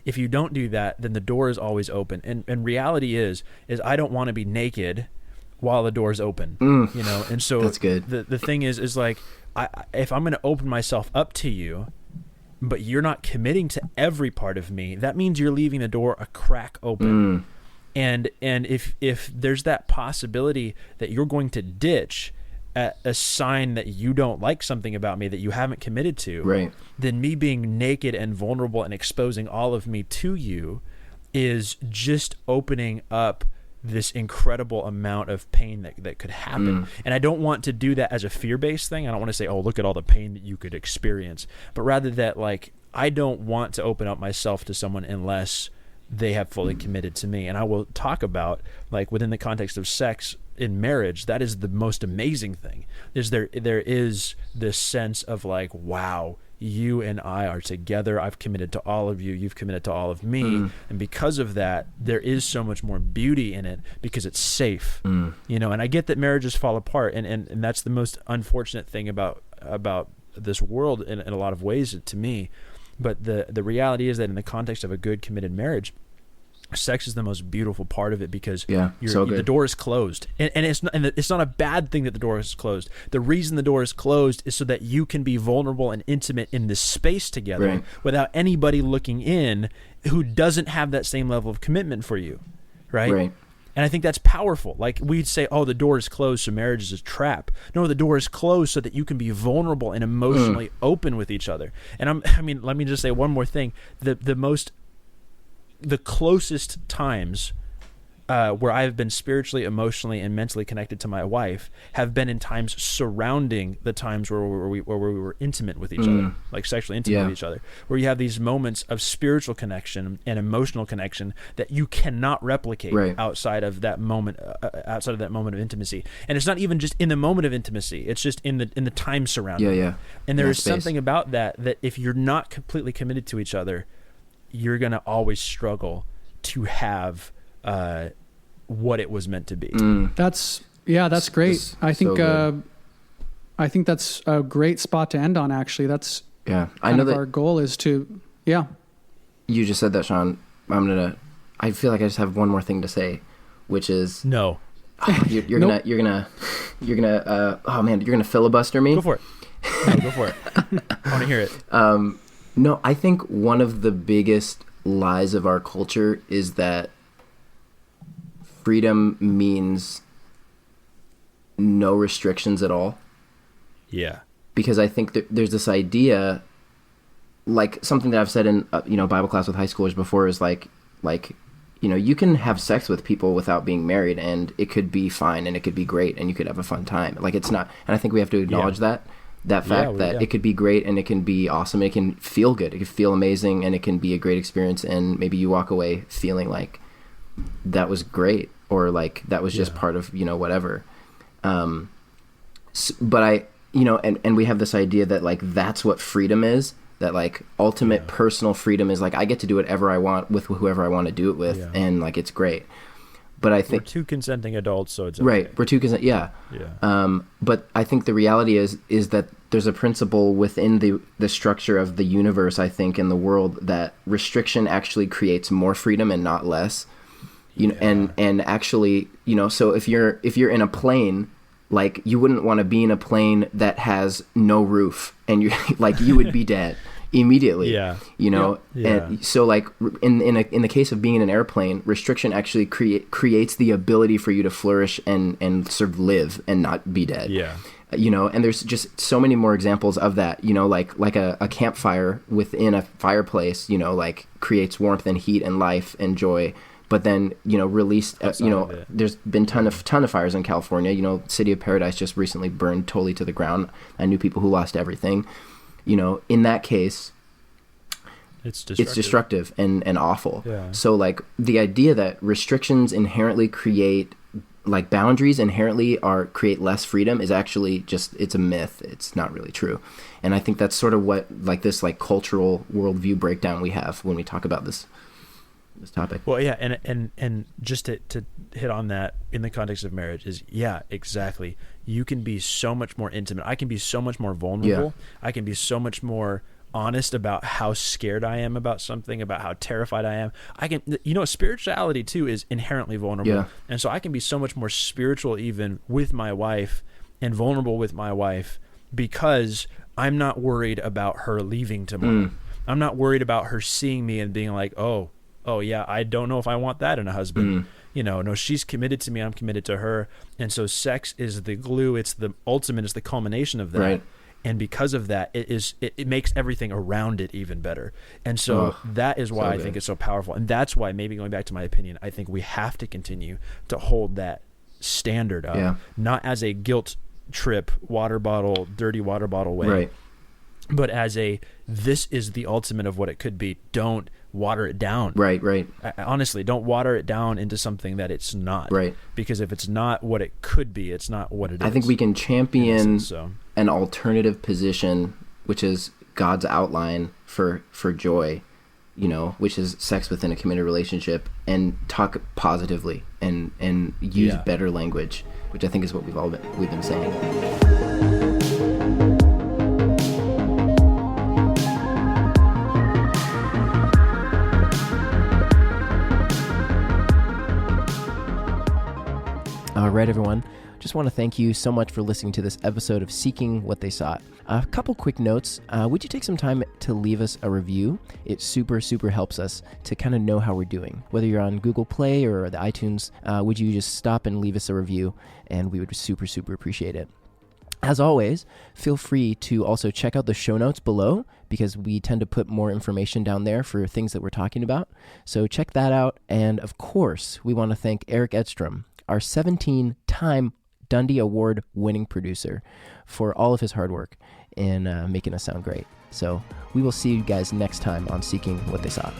If you don't do that, then the door is always open. And reality is I don't want to be naked while the door's open, and so That's good. The thing is like, if I'm going to open myself up to you, but you're not committing to every part of me, that means you're leaving the door a crack open. And if there's that possibility that you're going to ditch a sign that you don't like something about me that you haven't committed to, then me being naked and vulnerable and exposing all of me to you is just opening up this incredible amount of pain that could happen. And I don't want to do that as a fear-based thing. I don't want to say, oh, look at all the pain that you could experience, but rather that, like, I don't want to open up myself to someone unless they have fully committed to me. And I will talk about, like, within the context of sex in marriage, that is the most amazing thing. There is this sense of like, wow, you and I are together. I've committed to all of you. You've committed to all of me. And because of that, there is so much more beauty in it because it's safe, and I get that marriages fall apart. And that's the most unfortunate thing about this world in a lot of ways to me. But the reality is that in the context of a good committed marriage, sex is the most beautiful part of it because the door is closed, and it's not a bad thing that the door is closed. The reason the door is closed is so that you can be vulnerable and intimate in this space together without anybody looking in who doesn't have that same level of commitment for you, right? And I think that's powerful. Like we'd say, oh, the door is closed, so marriage is a trap. No, the door is closed so that you can be vulnerable and emotionally open with each other. And let me just say one more thing. The closest times where I've been spiritually, emotionally, and mentally connected to my wife have been in times surrounding the times where we were intimate with each other, like sexually intimate with each other, where you have these moments of spiritual connection and emotional connection that you cannot replicate outside of that moment of intimacy. And it's not even just in the moment of intimacy; it's just in the time surrounding. And there is something about that if you're not completely committed to each other, you're going to always struggle to have what it was meant to be. That's great. I think that's a great spot to end on. Actually, that's I know that our goal is to You just said that, Sean. I feel like I just have one more thing to say, which is no. You're gonna filibuster me. Go for it. No, go for it. I want to hear it. No, I think one of the biggest lies of our culture is that freedom means no restrictions at all. Yeah. Because I think that there's this idea, like something that I've said in Bible class with high schoolers before is like you can have sex with people without being married and it could be fine and it could be great and you could have a fun time. Like it's not, and I think we have to acknowledge that fact that it could be great and it can be awesome. It can feel good. It can feel amazing and it can be a great experience. And maybe you walk away feeling like that was great or like that was just part of, whatever. But and we have this idea that like, that's what freedom is, that like ultimate personal freedom is like, I get to do whatever I want with whoever I want to do it with. And like, it's great. But I think we're two consenting adults, so it's okay. Right. We're two consent. Yeah. But I think the reality is that there's a principle within the structure of the universe, I think, in the world, that restriction actually creates more freedom and not less. And actually, so if you're in a plane, like you wouldn't want to be in a plane that has no roof, and you like you would be dead immediately. And so like in the case of being in an airplane, restriction actually creates the ability for you to flourish and sort of live and not be dead. And there's just so many more examples of that, like a campfire within a fireplace, like creates warmth and heat and life and joy. But then, released, there's been ton of fires in California. City of Paradise just recently burned totally to the ground. I knew people who lost everything. In that case, it's destructive and awful. So like the idea that restrictions inherently create, like boundaries inherently create less freedom is actually it's a myth. It's not really true. And I think that's sort of what like this like cultural worldview breakdown we have when we talk about this topic. Well, and just to hit on that in the context of marriage is, exactly. You can be so much more intimate. I can be so much more vulnerable. I can be so much more honest about how scared I am about something, about how terrified I am. I can, spirituality too is inherently vulnerable. And so I can be so much more spiritual even with my wife and vulnerable with my wife because I'm not worried about her leaving tomorrow. I'm not worried about her seeing me and being like, oh yeah, I don't know if I want that in a husband. No, she's committed to me, I'm committed to her. And so sex is the glue, it's the ultimate, it's the culmination of that. Right. And because of that, it makes everything around it even better. And so that is why I think it's so powerful. And that's why, maybe going back to my opinion, I think we have to continue to hold that standard up, not as a guilt trip, dirty water bottle way, but as this is the ultimate of what it could be. Don't water it down. Right. Honestly, don't water it down into something that it's not. Right. Because if it's not what it could be, it's not what it is. I think we can champion an alternative position, which is God's outline for joy, which is sex within a committed relationship, and talk positively and use better language, which I think is what we've been saying. right, everyone. Just want to thank you so much for listening to this episode of Seeking What They Sought. A couple quick notes. Would you take some time to leave us a review? It super helps us to kind of know how we're doing. Whether you're on Google Play or the iTunes, would you just stop and leave us a review? And we would super appreciate it. As always, feel free to also check out the show notes below because we tend to put more information down there for things that we're talking about. So check that out. And of course, we want to thank Eric Edstrom, our 17-time Dundie Award winning producer, for all of his hard work in making us sound great. So we will see you guys next time on Seeking What They Sought.